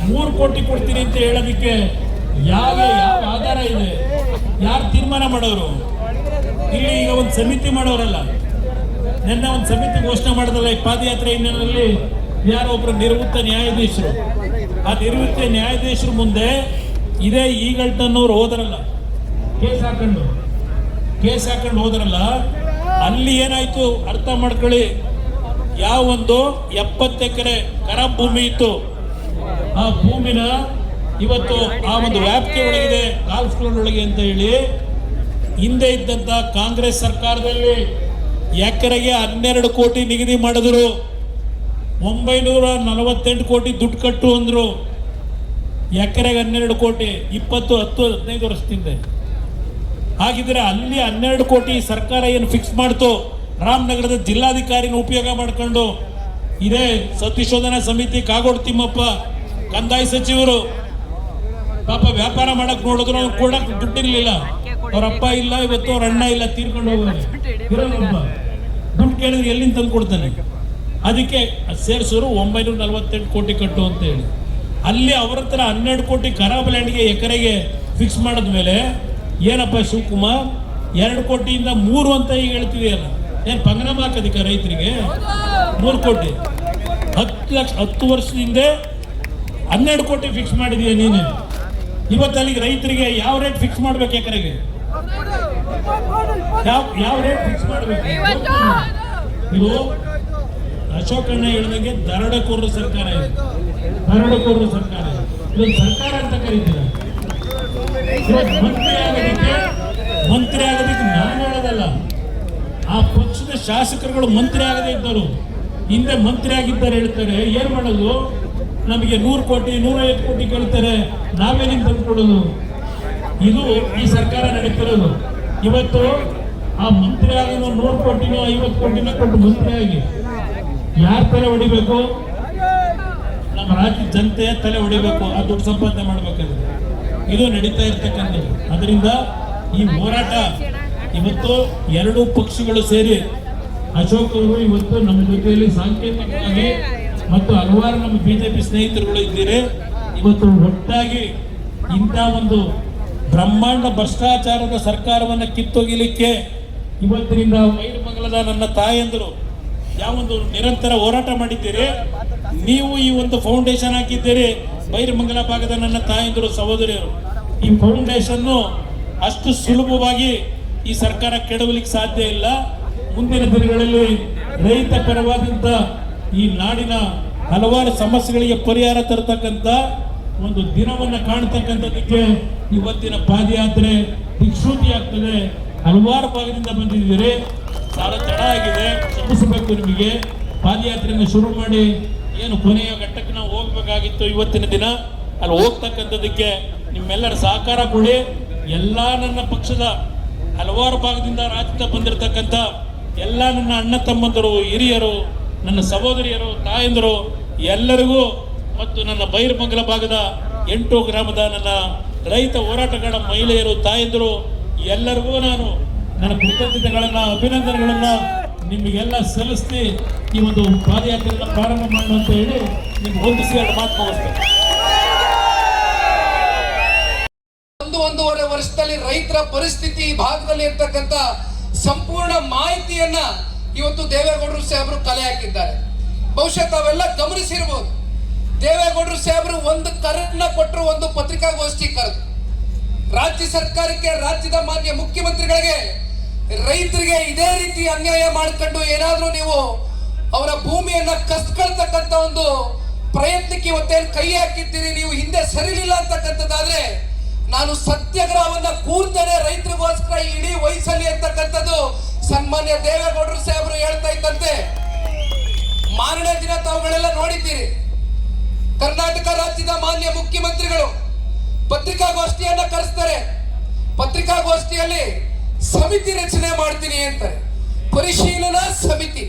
3 ಕೋಟಿ ಕೊಡ್ತೀನಿ ಅಂತ ಹೇಳೋದಕ್ಕೆ ಯಾವ ಆಧಾರ ಇದೆ? ಯಾರು ತೀರ್ಮಾನ ಮಾಡೋರು? ಇಲ್ಲಿ ಈಗ ಒಂದು ಸಮಿತಿ ಮಾಡೋರಲ್ಲ, ನಿನ್ನೆ ಒಂದು ಸಮಿತಿ ಘೋಷಣೆ ಮಾಡೋದಲ್ಲ ಈ ಪಾದಯಾತ್ರೆ ಹಿನ್ನೆಲೆಯಲ್ಲಿ. ಯಾರೋ ಒಬ್ರು ನಿವೃತ್ತ ನ್ಯಾಯಾಧೀಶರು, ಆ ನಿವೃತ್ತ ನ್ಯಾಯಾಧೀಶರು ಮುಂದೆ ಇದೇ ಈಗಲ್ಟನ್ನವ್ರು ಹೋದ್ರಲ್ಲ, ಕೇಸ್ ಹಾಕೊಂಡು ಹೋದ್ರಲ್ಲ, ಅಲ್ಲಿ ಏನಾಯ್ತು ಅರ್ಥ ಮಾಡ್ಕೊಳ್ಳಿ. ಯಾವ ಒಂದು 70 ಎಕರೆ ಖರಾಬ್ ಭೂಮಿ ಇತ್ತು, ಆ ಭೂಮಿನ ಇವತ್ತು ಆ ಒಂದು ವ್ಯಾಪ್ತಿ ಒಳಗಿದೆ, ಗಾಲ್ಫ್ ಕ್ಲಬ್ ಒಳಗೆ ಅಂತ ಹೇಳಿ ಹಿಂದೆ ಇದ್ದಂತ ಕಾಂಗ್ರೆಸ್ ಸರ್ಕಾರದಲ್ಲಿ ಎಕರೆಗೆ 12 ಕೋಟಿ ನಿಗದಿ ಮಾಡಿದ್ರು. 948 ಕೋಟಿ ದುಡ್ಡು ಕಟ್ಟು ಅಂದ್ರು. ಎಕರೆಗೆ 12 ಕೋಟಿ 15 ವರ್ಷದಿಂದ. ಹಾಗಿದ್ರೆ ಅಲ್ಲಿ 12 ಕೋಟಿ ಸರ್ಕಾರ ಏನು ಫಿಕ್ಸ್ ಮಾಡ್ತು, ರಾಮನಗರದ ಜಿಲ್ಲಾಧಿಕಾರಿನ ಉಪಯೋಗ ಮಾಡಿಕೊಂಡು ಇದೇ ಸತ್ಯಶೋಧನಾ ಸಮಿತಿ ಕಾಗೋಡು ತಿಮ್ಮಪ್ಪ ಕಂದಾಯ ಸಚಿವರು ಪಾಪ ವ್ಯಾಪಾರ ಮಾಡಕ್ ನೋಡಿದ್ರು, ಅವ್ರು ಕೊಡಕ್ ದುಡ್ಡಿರ್ಲಿಲ್ಲ. ಅವ್ರ ಅಪ್ಪ ಇಲ್ಲ, ಇವತ್ತು ಅವ್ರ ಅಣ್ಣ ಇಲ್ಲ, ತೀರ್ಕೊಂಡು ಹೋಗೋದು. ದುಡ್ಡು ಕೇಳಿದ್ರೆ ಎಲ್ಲಿಂದ ತಂದು ಕೊಡ್ತಾನೆ? ಅದಕ್ಕೆ ಸೇರಿಸೋರು 948 ಕೋಟಿ ಕಟ್ಟು ಅಂತ ಹೇಳಿ ಅಲ್ಲಿ ಅವ್ರ ಹತ್ರ 12 ಕೋಟಿ ಖರಾಬ್ ಲ್ಯಾಂಡ್ಗೆ ಎಕರೆಗೆ ಫಿಕ್ಸ್ ಮಾಡಿದ್ಮೇಲೆ ಏನಪ್ಪ ಶಿವಕುಮಾರ್ 2 ಕೋಟಿಯಿಂದ 3 ಅಂತ ಈಗ ಹೇಳ್ತಿದೆಯಲ್ಲ, ಏನು ಪಂಗನಾಮ ಹಾಕೋದಿಕ್ಕ ರೈತರಿಗೆ? 3 ಕೋಟಿ 10 ವರ್ಷದಿಂದ 12 ಕೋಟಿ ಫಿಕ್ಸ್ ಮಾಡಿದೀಯ ನೀನು. ಇವತ್ತು ಅಲ್ಲಿಗೆ ರೈತರಿಗೆ ಯಾವ ರೇಟ್ ಫಿಕ್ಸ್ ಮಾಡ್ಬೇಕು? ಎಕರೆಗೆ ಯಾವ ರೇಟ್ ಫಿಕ್ಸ್ ಮಾಡ್ಬೇಕು? ಇದು ಅಶೋಕಣ್ಣ ಹೇಳಿದಂಗೆ ದರೋಡೆಕೋರರ ಸರ್ಕಾರ ಇದೆ, ದರೋಡೆಕೋರರ ಸರ್ಕಾರ. ಇದೊಂದು ಸರ್ಕಾರ ಅಂತ ಕರೀತೀರ. ಮಂತ್ರಿ ಆಗೋದಕ್ಕೆ ನಾನು ಹೇಳೋದಲ್ಲ, ಆ ಪಕ್ಷದ ಶಾಸಕರುಗಳು ಮಂತ್ರಿ ಆಗದೇ ಇದ್ದವರು ಹಿಂದೆ ಮಂತ್ರಿ ಆಗಿದ್ದಾರೆ ಹೇಳ್ತಾರೆ. ಏನ್ ಮಾಡೋದು? ನಮಗೆ 100 ಕೋಟಿ 150 ಕೋಟಿ ಕೇಳ್ತಾರೆ, ನಾವೇನಿಂದ ತಂದುಕೊಡೋದು? ಇದು ಈ ಸರ್ಕಾರ ನಡೀತಿರೋದು. ಇವತ್ತು ಆ ಮಂತ್ರಿ ಆಗಿ 100 ಕೋಟಿನೋ 50 ಕೋಟಿನೋ ಕೊಟ್ಟು ಮಂತ್ರಿ ಆಗಿ ಯಾರ ತಲೆ ಹೊಡಿಬೇಕು? ನಮ್ಮ ರಾಜ್ಯದ ಜನತೆಯ ತಲೆ ಹೊಡಿಬೇಕು. ಆ ದುಡ್ಡು ಸಂಪಾದನೆ ಮಾಡ್ಬೇಕಾದ್ರೆ ಇದು ನಡೀತಾ ಇರ್ತಕ್ಕಂಥದ್ದು. ಅದರಿಂದ ಈ ಹೋರಾಟ ಇವತ್ತು 2 ಪಕ್ಷಗಳು ಸೇರಿ ಅಶೋಕ್ ಅವರು ಇವತ್ತು ನಮ್ಮ ಜೊತೆಯಲ್ಲಿ ಸಾಂಕೇತಿಕವಾಗಿ ಮತ್ತು ಹಲವಾರು ನಮ್ಮ ಬಿಜೆಪಿ ಸ್ನೇಹಿತರುಗಳು ಇದ್ದೀರಿ. ಇವತ್ತು ಒಟ್ಟಾಗಿ ಇಂಥ ಒಂದು ಬ್ರಹ್ಮಾಂಡ ಭ್ರಷ್ಟಾಚಾರದ ಸರ್ಕಾರವನ್ನು ಕಿತ್ತೊಗಿಲಿಕ್ಕೆ ಇವತ್ತಿನಿಂದ ವೈರಮಂಗಲದ ನನ್ನ ತಾಯಂದರು ಯಾವೊಂದು ನಿರಂತರ ಹೋರಾಟ ಮಾಡಿದ್ದೀರಿ. ನೀವು ಈ ಒಂದು ಫೌಂಡೇಶನ್ ಹಾಕಿದ್ದೀರಿ. ವೈರಮಂಗಲ ಭಾಗದ ನನ್ನ ತಾಯಂದರು ಸಹೋದರಿಯರು, ಈ ಫೌಂಡೇಶನ್ನು ಅಷ್ಟು ಸುಲಭವಾಗಿ ಈ ಸರ್ಕಾರ ಕೆಡವಲಿಕ್ಕೆ ಸಾಧ್ಯ ಇಲ್ಲ. ಮುಂದಿನ ದಿನಗಳಲ್ಲಿ ರೈತ ಪರವಾದಂಥ ಈ ನಾಡಿನ ಹಲವಾರು ಸಮಸ್ಯೆಗಳಿಗೆ ಪರಿಹಾರ ತರತಕ್ಕಂಥ ಒಂದು ದಿನವನ್ನು ಕಾಣ್ತಕ್ಕಂಥದಕ್ಕೆ ಇವತ್ತಿನ ಪಾದಯಾತ್ರೆ ದಿಕ್ಸೂಚಿ ಆಗ್ತದೆ. ಹಲವಾರು ಭಾಗದಿಂದ ಬಂದಿದ್ದೀರಿ, ಸಾಲ ತಡ ಆಗಿದೆ, ಕ್ಷಮಿಸಬೇಕು ನಿಮಗೆ. ಪಾದಯಾತ್ರೆಯನ್ನು ಶುರು ಮಾಡಿ ಏನು ಕೊನೆಯ ಘಟ್ಟಕ್ಕೆ ನಾವು ಹೋಗ್ಬೇಕಾಗಿತ್ತು ಇವತ್ತಿನ ದಿನ, ಅಲ್ಲಿ ಹೋಗ್ತಕ್ಕಂಥದ್ದಕ್ಕೆ ನಿಮ್ಮೆಲ್ಲರ ಸಹಕಾರ ಕೊಡಿ. ಎಲ್ಲ ನನ್ನ ಪಕ್ಷದ ಹಲವಾರು ಭಾಗದಿಂದ ರಾಜ್ಯದ ಬಂದಿರತಕ್ಕಂಥ ಎಲ್ಲ ನನ್ನ ಅಣ್ಣ ತಮ್ಮಂದರು, ಹಿರಿಯರು, ನನ್ನ ಸಹೋದರಿಯರು, ತಾಯಂದರು ಎಲ್ಲರಿಗೂ ಮತ್ತು ನನ್ನ ಬೈರಮಂಗಲ ಭಾಗದ 8 ಗ್ರಾಮದ ನನ್ನ ರೈತ ಹೋರಾಟಗಾರ ಮಹಿಳೆಯರು, ತಾಯಂದರು ಎಲ್ಲರಿಗೂ ನಾನು ನನ್ನ ಕೃತಜ್ಞತೆಗಳನ್ನು, ಅಭಿನಂದನೆಗಳನ್ನು ನಿಮಗೆಲ್ಲ ಸಲ್ಲಿಸಿ ಈ ಒಂದು ಪಾದಯಾತ್ರೆಯನ್ನು ಪ್ರಾರಂಭ ಮಾಡು ಅಂತ ಹೇಳಿ ನಿಮ್ಗೆ ಹೊಂದಿಸಿ 2 ಮಾತು ಮುಗಿಸ್ತೇನೆ. ಒಂದೂವರೆ ವರ್ಷದಲ್ಲಿ ರೈತರ ಪರಿಸ್ಥಿತಿ ಈ ಭಾಗದಲ್ಲಿ ಇರ್ತಕ್ಕಂಥ ಸಂಪೂರ್ಣ ಮಾಹಿತಿಯನ್ನ ಇವತ್ತು ದೇವೇಗೌಡರು ಸಾಹೇಬರು ಕಲೆ ಹಾಕಿದ್ದಾರೆ. ಬಹುಶಃ ತಾವೆಲ್ಲ ಗಮನಿಸಿರ್ಬೋದು, ದೇವೇಗೌಡರು ಸಾಹೇಬರು ಒಂದು ಕರೆಯನ್ನ ಕೊಟ್ಟರು, ಒಂದು ಪತ್ರಿಕಾಗೋಷ್ಠಿ ಕರೆದು ರಾಜ್ಯ ಸರ್ಕಾರಕ್ಕೆ, ರಾಜ್ಯದ ಮಾನ್ಯ ಮುಖ್ಯಮಂತ್ರಿಗಳಿಗೆ ರೈತರಿಗೆ ಇದೇ ರೀತಿ ಅನ್ಯಾಯ ಮಾಡ್ಕೊಂಡು ಏನಾದ್ರೂ ನೀವು ಅವರ ಭೂಮಿಯನ್ನ ಕಸ್ಕೊಳ್ತಕ್ಕಂಥ ಒಂದು ಪ್ರಯತ್ನಕ್ಕೆ ಇವತ್ತೇನು ಕೈ ಹಾಕಿದ್ದೀರಿ, ನೀವು ಹಿಂದೆ ಸರಿಲಿಲ್ಲ ಅಂತಕ್ಕಂಥದ್ದಾದ್ರೆ ನಾನು ಸತ್ಯಾಗ್ರಹವನ್ನ ಕೂರ್ತೇನೆ ರೈತರಿಗೋಸ್ಕರ ಇಡೀ ವಯಸ್ಸಲ್ಲಿ ಅಂತಕ್ಕಂಥದ್ದು ಸನ್ಮಾನ್ಯ ದೇವೇಗೌಡರು ಸಾಹೇಬರು ಹೇಳ್ತಾ ಇದ್ದಂತೆ. ಮಾರನೇ ದಿನ ತಾವುಗಳೆಲ್ಲ ನೋಡಿದ್ದೀರಿ, ಕರ್ನಾಟಕ ರಾಜ್ಯದ ಮಾನ್ಯ ಮುಖ್ಯಮಂತ್ರಿಗಳು ಪತ್ರಿಕಾಗೋಷ್ಠಿಯನ್ನ ಕರೆಸ್ತಾರೆ. ಪತ್ರಿಕಾಗೋಷ್ಠಿಯಲ್ಲಿ ಸಮಿತಿ ರಚನೆ ಮಾಡ್ತೀನಿ ಅಂತಾರೆ, ಪರಿಶೀಲನಾ ಸಮಿತಿ,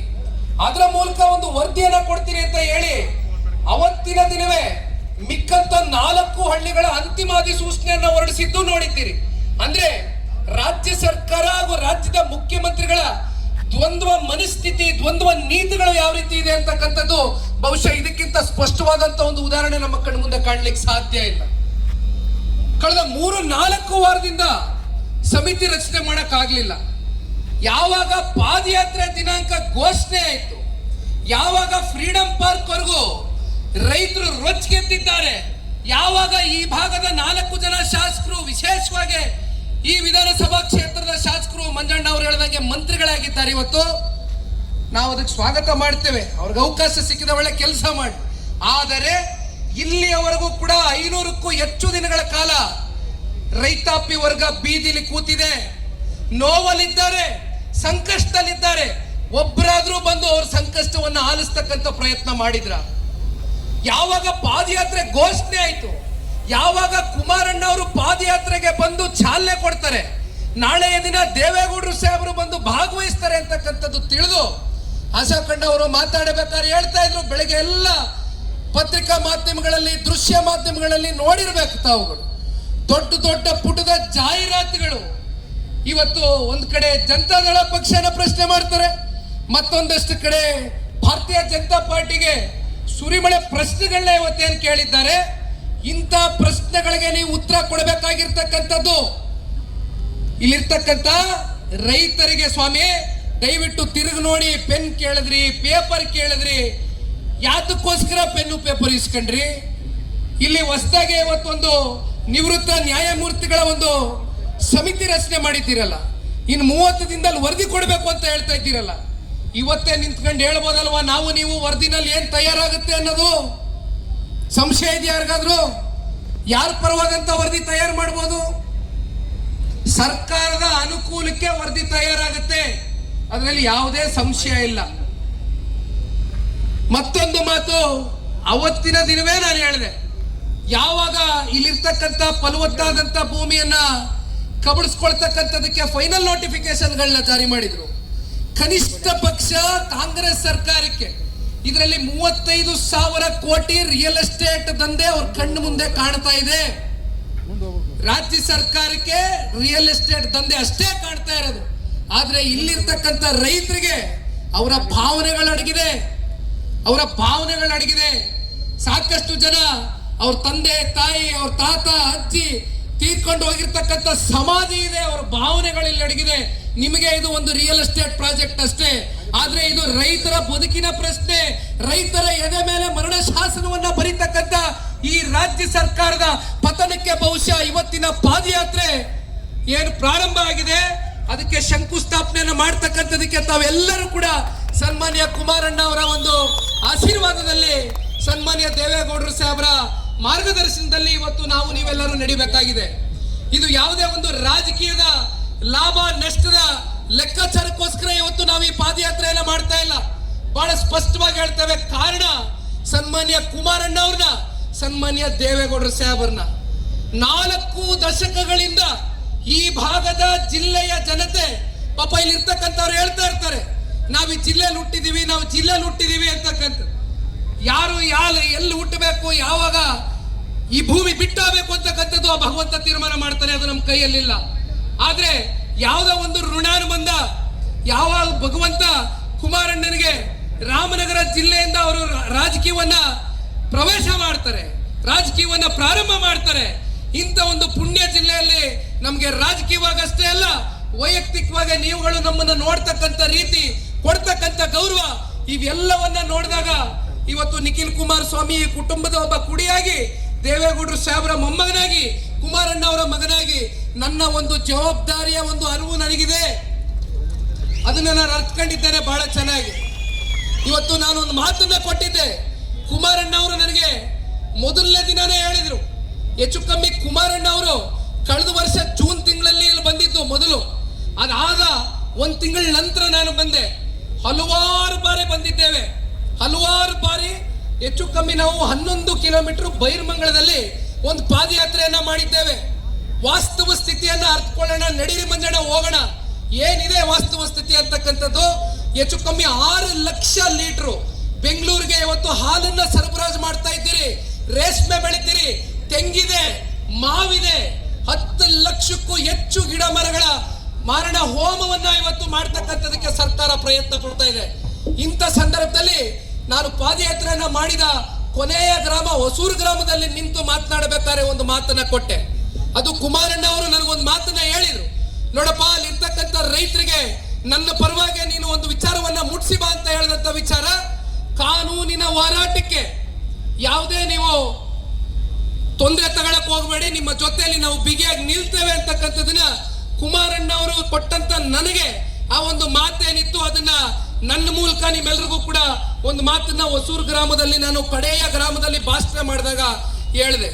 ಅದರ ಮೂಲಕ ಒಂದು ವರದಿಯನ್ನ ಕೊಡ್ತೀನಿ ಅಂತ ಹೇಳಿ ಅವತ್ತಿನ ದಿನವೇ ಮಿಕ್ಕಂತ 4 ಹಳ್ಳಿಗಳ ಅಂತಿಮ ಅಧಿಸೂಚನೆಯನ್ನ ಹೊರಡಿಸಿದ್ದು ನೋಡಿದ್ದೀರಿ. ಅಂದ್ರೆ ರಾಜ್ಯ ಸರ್ಕಾರ ಹಾಗೂ ರಾಜ್ಯದ ಮುಖ್ಯಮಂತ್ರಿಗಳ ದ್ವಂದ್ವ ಮನಸ್ಥಿತಿ, ದ್ವಂದ್ವ ನೀತಿಗಳು ಯಾವ ರೀತಿ ಇದೆ ಅಂತಕ್ಕಂಥದ್ದು ಬಹುಶಃ ಇದಕ್ಕಿಂತ ಸ್ಪಷ್ಟವಾದಂತ ಒಂದು ಉದಾಹರಣೆ ನಮ್ಮ ಕಣ್ಣು ಮುಂದೆ ಕಾಣ್ಲಿಕ್ಕೆ ಸಾಧ್ಯ ಇಲ್ಲ. ಕಳೆದ 3-4 ವಾರದಿಂದ ಸಮಿತಿ ರಚನೆ ಮಾಡಕ್ ಆಗ್ಲಿಲ್ಲ. ಯಾವಾಗ ಪಾದಯಾತ್ರೆ ದಿನಾಂಕ ಘೋಷಣೆ ಆಯ್ತು, ಯಾವಾಗ ಫ್ರೀಡಂ ಪಾರ್ಕ್ ವರೆಗೂ ರೈತರು ರೊಚ್ಚಿಗೆದ್ದಿದ್ದಾರೆ, ಯಾವಾಗ ಈ ಭಾಗದ 4 ಜನ ಶಾಸಕರು, ವಿಶೇಷವಾಗಿ ಈ ವಿಧಾನಸಭಾ ಕ್ಷೇತ್ರದ ಶಾಸಕರು ಮಂಜಣ್ಣ ಅವರು ಹೇಳಿದಂಗೆ ಮಂತ್ರಿಗಳಾಗಿದ್ದಾರೆ, ಇವತ್ತು ನಾವು ಅದಕ್ಕೆ ಸ್ವಾಗತ ಮಾಡ್ತೇವೆ, ಅವ್ರಿಗೆ ಅವಕಾಶ ಸಿಕ್ಕಿದ ಒಳ್ಳೆ ಕೆಲಸ ಮಾಡಿ. ಆದರೆ ಇಲ್ಲಿಯವರೆಗೂ ಕೂಡ 500ಕ್ಕೂ ಹೆಚ್ಚು ದಿನಗಳ ಕಾಲ ರೈತಾಪಿ ವರ್ಗ ಬೀದಿಲಿ ಕೂತಿದೆ, ನೋವಲ್ಲಿದ್ದಾರೆ, ಸಂಕಷ್ಟದಲ್ಲಿದ್ದಾರೆ. ಒಬ್ಬರಾದ್ರೂ ಬಂದು ಅವ್ರ ಸಂಕಷ್ಟವನ್ನ ಆಲಿಸ್ತಕ್ಕಂಥ ಪ್ರಯತ್ನ ಮಾಡಿದ್ರ? ಯಾವಾಗ ಪಾದಯಾತ್ರೆ ಘೋಷಣೆ ಆಯ್ತು, ಯಾವಾಗ ಕುಮಾರಣ್ಣ ಅವರು ಪಾದಯಾತ್ರೆಗೆ ಬಂದು ಚಾಲನೆ ಕೊಡ್ತಾರೆ, ನಾಳೆಯ ದಿನ ದೇವೇಗೌಡರು ಸಾಹೇಬರು ಬಂದು ಭಾಗವಹಿಸ್ತಾರೆ ಅಂತಕ್ಕಂಥದ್ದು ತಿಳಿದು ಆಶಾಖಂಡ ಅವರು ಮಾತಾಡಬೇಕಾದ್ರೆ ಹೇಳ್ತಾ ಇದ್ರು, ಬೆಳಗ್ಗೆ ಎಲ್ಲ ಪತ್ರಿಕಾ ಮಾಧ್ಯಮಗಳಲ್ಲಿ, ದೃಶ್ಯ ಮಾಧ್ಯಮಗಳಲ್ಲಿ ನೋಡಿರ್ಬೇಕು ತಾವುಗಳು, ದೊಡ್ಡ ದೊಡ್ಡ ಪುಟದ ಜಾಹೀರಾತುಗಳು. ಇವತ್ತು ಒಂದ್ ಕಡೆ ಜನತಾದಳ ಪಕ್ಷನ ಪ್ರಶ್ನೆ ಮಾಡ್ತಾರೆ, ಮತ್ತೊಂದಷ್ಟು ಕಡೆ ಭಾರತೀಯ ಜನತಾ ಪಾರ್ಟಿಗೆ ಸುರಿಮಳೆ ಪ್ರಶ್ನೆಗಳನ್ನ ಇವತ್ತೇನು ಕೇಳಿದ್ದಾರೆ. ಇಂಥ ಪ್ರಶ್ನೆಗಳಿಗೆ ನೀವು ಉತ್ತರ ಕೊಡಬೇಕಾಗಿರ್ತಕ್ಕಂಥದ್ದು ಇಲ್ಲಿರ್ತಕ್ಕಂಥ ರೈತರಿಗೆ. ಸ್ವಾಮಿ ದಯವಿಟ್ಟು ತಿರುಗಿ ನೋಡಿ, ಪೆನ್ ಕೇಳಿದ್ರಿ, ಪೇಪರ್ ಕೇಳಿದ್ರಿ, ಯಾತಕ್ಕೋಸ್ಕರ ಪೆನ್ನು ಪೇಪರ್ ಇಸ್ಕೊಂಡ್ರಿ? ಇಲ್ಲಿ ಹೊಸದಾಗಿ ಇವತ್ತೊಂದು ನಿವೃತ್ತ ನ್ಯಾಯಮೂರ್ತಿಗಳ ಒಂದು ಸಮಿತಿ ರಚನೆ ಮಾಡಿದ್ದೀರಲ್ಲ, ಇನ್ನು 30 ದಿನದಲ್ಲಿ ವರದಿ ಕೊಡಬೇಕು ಅಂತ ಹೇಳ್ತಾ ಇದ್ದೀರಲ್ಲ, ಇವತ್ತೇ ನಿಂತ್ಕೊಂಡು ಹೇಳ್ಬೋದಲ್ವಾ ನಾವು ನೀವು ವರದಿನಲ್ಲಿ ಏನ್ ತಯಾರಾಗುತ್ತೆ ಅನ್ನೋದು? ಸಂಶಯ ಇದೆ ಯಾರಿಗಾದ್ರೂ? ಯಾರ ಪರವಾದಂತ ವರದಿ ತಯಾರು ಮಾಡಬಹುದು? ಸರ್ಕಾರದ ಅನುಕೂಲಕ್ಕೆ ವರದಿ ತಯಾರಾಗುತ್ತೆ, ಅದರಲ್ಲಿ ಯಾವುದೇ ಸಂಶಯ ಇಲ್ಲ. ಮತ್ತೊಂದು ಮಾತು, ಅವತ್ತಿನ ದಿನವೇ ನಾನು ಹೇಳಿದೆ, ಯಾವಾಗ ಇಲ್ಲಿರ್ತಕ್ಕಂಥ ಫಲವತ್ತಾದಂತ ಭೂಮಿಯನ್ನ ಕಬಳಿಸ್ಕೊಳ್ತಕ್ಕಂಥದಕ್ಕೆ ಫೈನಲ್ ನೋಟಿಫಿಕೇಶನ್ಗಳನ್ನ ಜಾರಿ ಮಾಡಿದ್ರು, ಕನಿಷ್ಠ ಪಕ್ಷ ಕಾಂಗ್ರೆಸ್ ಸರ್ಕಾರಕ್ಕೆ ಇದರಲ್ಲಿ 35,000 ಕೋಟಿ ರಿಯಲ್ ಎಸ್ಟೇಟ್ ದಂಧೆ ಅವ್ರ ಕಣ್ಣು ಮುಂದೆ ಕಾಣ್ತಾ ಇದೆ. ರಾಜ್ಯ ಸರ್ಕಾರಕ್ಕೆ ರಿಯಲ್ ಎಸ್ಟೇಟ್ ದಂಧೆ ಅಷ್ಟೇ ಕಾಣ್ತಾ ಇರೋದು, ಆದ್ರೆ ಇಲ್ಲಿರ್ತಕ್ಕಂಥ ರೈತರಿಗೆ ಅವರ ಭಾವನೆಗಳಡಗಿದೆ, ಸಾಕಷ್ಟು ಜನ ಅವ್ರ ತಂದೆ ತಾಯಿ, ಅವ್ರ ತಾತ ಅಜ್ಜಿ ತೀರ್ಕೊಂಡು ಹೋಗಿರ್ತಕ್ಕಂಥ ಸಮಾಧಿ ಇದೆ, ಅವರ ಭಾವನೆಗಳಲ್ಲಿ ಅಡಗಿದೆ. ನಿಮಗೆ ಇದು ಒಂದು ರಿಯಲ್ ಎಸ್ಟೇಟ್ ಪ್ರಾಜೆಕ್ಟ್ ಅಷ್ಟೇ, ಆದ್ರೆ ಇದು ರೈತರ ಬದುಕಿನ ಪ್ರಶ್ನೆ. ರೈತರ ಎದೆ ಮೇಲೆ ಮರಣ ಶಾಸನವನ್ನ ಬರೀತಕ್ಕಂಥ ಈ ರಾಜ್ಯ ಸರ್ಕಾರದ ಪತನಕ್ಕೆ ಬಹುಶಃ ಇವತ್ತಿನ ಪಾದಯಾತ್ರೆ ಏನು ಪ್ರಾರಂಭ ಆಗಿದೆ, ಅದಕ್ಕೆ ಶಂಕುಸ್ಥಾಪನೆಯನ್ನು ಮಾಡ್ತಕ್ಕಂಥದಕ್ಕೆ ತಾವೆಲ್ಲರೂ ಕೂಡ ಸನ್ಮಾನ್ಯ ಕುಮಾರಣ್ಣ ಅವರ ಒಂದು ಆಶೀರ್ವಾದದಲ್ಲಿ, ಸನ್ಮಾನ್ಯ ದೇವೇಗೌಡರು ಸಾಹೇಬರ ಮಾರ್ಗದರ್ಶನದಲ್ಲಿ ಇವತ್ತು ನಾವು ನೀವೆಲ್ಲರೂ ನಡಿಬೇಕಾಗಿದೆ. ಇದು ಯಾವುದೇ ಒಂದು ರಾಜಕೀಯದ ಲಾಭ ನಷ್ಟದ ಲೆಕ್ಕಾಚಾರಕ್ಕೋಸ್ಕರ ಇವತ್ತು ನಾವು ಈ ಪಾದಯಾತ್ರೆಯನ್ನ ಮಾಡ್ತಾ ಇಲ್ಲ. ಬಹಳ ಸ್ಪಷ್ಟವಾಗಿ ಹೇಳ್ತೇವೆ, ಕಾರಣ ಸನ್ಮಾನ್ಯ ಕುಮಾರಣ್ಣ ಅವ್ರನ್ನ, ಸನ್ಮಾನ್ಯ ದೇವೇಗೌಡರ ಸಾಹೇಬರನ್ನ. 4 ದಶಕಗಳಿಂದ ಈ ಭಾಗದ ಜಿಲ್ಲೆಯ ಜನತೆ ಪಾಪ ಇಲ್ಲಿ ಇರ್ತಕ್ಕಂಥವ್ರು ಹೇಳ್ತಾ ಇರ್ತಾರೆ, ನಾವು ಈ ಜಿಲ್ಲೆಯಲ್ಲಿ ಹುಟ್ಟಿದೀವಿ ಅಂತಕ್ಕಂಥ. ಯಾರು ಎಲ್ಲಿ ಹುಟ್ಟಬೇಕು, ಯಾವಾಗ ಈ ಭೂಮಿ ಬಿಟ್ಟಾಗಬೇಕು ಅಂತಕ್ಕಂಥದ್ದು ಆ ಭಗವಂತ ತೀರ್ಮಾನ ಮಾಡ್ತಾನೆ, ಅದು ನಮ್ಮ ಕೈಯಲ್ಲಿಲ್ಲ. ಆದ್ರೆ ಯಾವುದೋ ಒಂದು ಋಣಾನುಬಂಧ, ಯಾವಾಗ ಭಗವಂತ ಕುಮಾರಣ್ಣನಿಗೆ ರಾಮನಗರ ಜಿಲ್ಲೆಯಿಂದ ಅವರು ರಾಜಕೀಯವನ್ನ ಪ್ರವೇಶ ಮಾಡ್ತಾರೆ, ರಾಜಕೀಯವನ್ನ ಪ್ರಾರಂಭ ಮಾಡ್ತಾರೆ, ಇಂಥ ಒಂದು ಪುಣ್ಯ ಜಿಲ್ಲೆಯಲ್ಲಿ ನಮ್ಗೆ ರಾಜಕೀಯವಾಗಷ್ಟೇ ಅಲ್ಲ, ವೈಯಕ್ತಿಕವಾಗಿ ನೀವುಗಳು ನಮ್ಮನ್ನ ನೋಡ್ತಕ್ಕಂಥ ರೀತಿ, ಕೊಡ್ತಕ್ಕಂಥ ಗೌರವ, ಇವೆಲ್ಲವನ್ನ ನೋಡಿದಾಗ ಇವತ್ತು ನಿಖಿಲ್ ಕುಮಾರಸ್ವಾಮಿ ಕುಟುಂಬದ ಒಬ್ಬ ಕುಡಿಯಾಗಿ, ದೇವೇಗೌಡರು ಸಾಹೇಬರ ಮೊಮ್ಮಗನಾಗಿ, ಕುಮಾರಣ್ಣ ಅವರ ಮಗನಾಗಿ ನನ್ನ ಒಂದು ಜವಾಬ್ದಾರಿಯ ಒಂದು ಅರಿವು ನನಗಿದೆ. ಅದನ್ನ ನಾನು ಅರ್ಥಕೊಂಡಿದ್ದೇನೆ ಬಹಳ ಚೆನ್ನಾಗಿ. ಇವತ್ತು ನಾನು ಒಂದು ಮಾತನ್ನ ಕೊಟ್ಟಿದ್ದೆ. ಕುಮಾರಣ್ಣ ಅವರು ನನಗೆ ಮೊದಲನೇ ದಿನನೇ ಹೇಳಿದ್ರು, ಹೆಚ್ಚು ಕಮ್ಮಿ ಕುಮಾರಣ್ಣ ಅವರು ಕಳೆದ ವರ್ಷ ಜೂನ್ ತಿಂಗಳಲ್ಲಿ ಇಲ್ಲಿ ಬಂದಿದ್ದು ಮೊದಲು. ಅದಾದ 1 ತಿಂಗಳ ನಂತರ ನಾನು ಬಂದೆ. ಹಲವಾರು ಬಾರಿ ಬಂದಿದ್ದೇವೆ, ಹಲವಾರು ಬಾರಿ. ಹೆಚ್ಚು ಕಮ್ಮಿ ನಾವು 11 ಕಿಲೋಮೀಟರ್ ಬೈರ್ಮಂಗಳದಲ್ಲಿ ಒಂದು ಪಾದಯಾತ್ರೆಯನ್ನ ಮಾಡಿದ್ದೇವೆ. ವಾಸ್ತವ ಸ್ಥಿತಿಯನ್ನ ಅರ್ಥಕೊಳ್ಳೋಣ, ನಡೀರಿ ಮಂಜಣ್ಣ ಹೋಗೋಣ. ಏನಿದೆ ವಾಸ್ತವ ಸ್ಥಿತಿ ಅಂತಕ್ಕಂಥದ್ದು, ಹೆಚ್ಚು ಕಮ್ಮಿ 6 ಲಕ್ಷ ಲೀಟರ್ ಬೆಂಗಳೂರಿಗೆ ಇವತ್ತು ಹಾಲನ್ನ ಸರಬರಾಜು ಮಾಡ್ತಾ ಇದ್ದೀರಿ. ರೇಷ್ಮೆ ಬೆಳಿತೀರಿ, ತೆಂಗಿದೆ, ಮಾವಿದೆ, 10 ಲಕ್ಷಕ್ಕೂ ಹೆಚ್ಚು ಗಿಡ ಮರಗಳ ಮಾರಣ ಹೋಮವನ್ನ ಇವತ್ತು ಮಾಡ್ತಕ್ಕಂಥದಕ್ಕೆ ಸರ್ಕಾರ ಪ್ರಯತ್ನ ಪಡ್ತಾ ಇದೆ. ಇಂಥ ಸಂದರ್ಭದಲ್ಲಿ ನಾನು ಪಾದಯಾತ್ರೆಯನ್ನ ಮಾಡಿದ ಕೊನೆಯ ಗ್ರಾಮ ಹೊಸೂರು ಗ್ರಾಮದಲ್ಲಿ ನಿಂತು ಮಾತನಾಡಬೇಕಾದ್ರೆ ಒಂದು ಮಾತನ್ನ ಕೊಟ್ಟೆ. ಅದು ಕುಮಾರಣ್ಣ ಅವರು ನನಗೊಂದು ಮಾತನ್ನ ಹೇಳಿದ್ರು, ನೋಡಪ್ಪ ಅಲ್ಲಿ ಇರ್ತಕ್ಕಂಥ ರೈತರಿಗೆ ನನ್ನ ಪರವಾಗಿ ನೀನು ಒಂದು ವಿಚಾರವನ್ನ ಮುಟ್ಸಿ ಬಾ ಅಂತ ಹೇಳಿದಂತ ವಿಚಾರ, ಕಾನೂನಿನ ಹೋರಾಟಕ್ಕೆ ಯಾವುದೇ ನೀವು ತೊಂದರೆ ತಗೊಳಕ್ ಹೋಗಬೇಡಿ, ನಿಮ್ಮ ಜೊತೆಯಲ್ಲಿ ನಾವು ಬಿಗಿಯಾಗಿ ನಿಲ್ತೇವೆ ಅಂತಕ್ಕಂಥದನ್ನ ಕುಮಾರಣ್ಣ ಅವರು ಕೊಟ್ಟಂತ ನನಗೆ ಆ ಒಂದು ಮಾತೇನಿತ್ತು, ಅದನ್ನ ನನ್ನ ಮೂಲಕ ನಿಮ್ಮೆಲ್ರಿಗೂ ಕೂಡ ಒಂದು ಮಾತನ್ನ ಹೊಸೂರು ಗ್ರಾಮದಲ್ಲಿ, ನಾನು ಕಡೆಯ ಗ್ರಾಮದಲ್ಲಿ ಭಾಷಣ ಮಾಡಿದಾಗ ಹೇಳಿದೆ.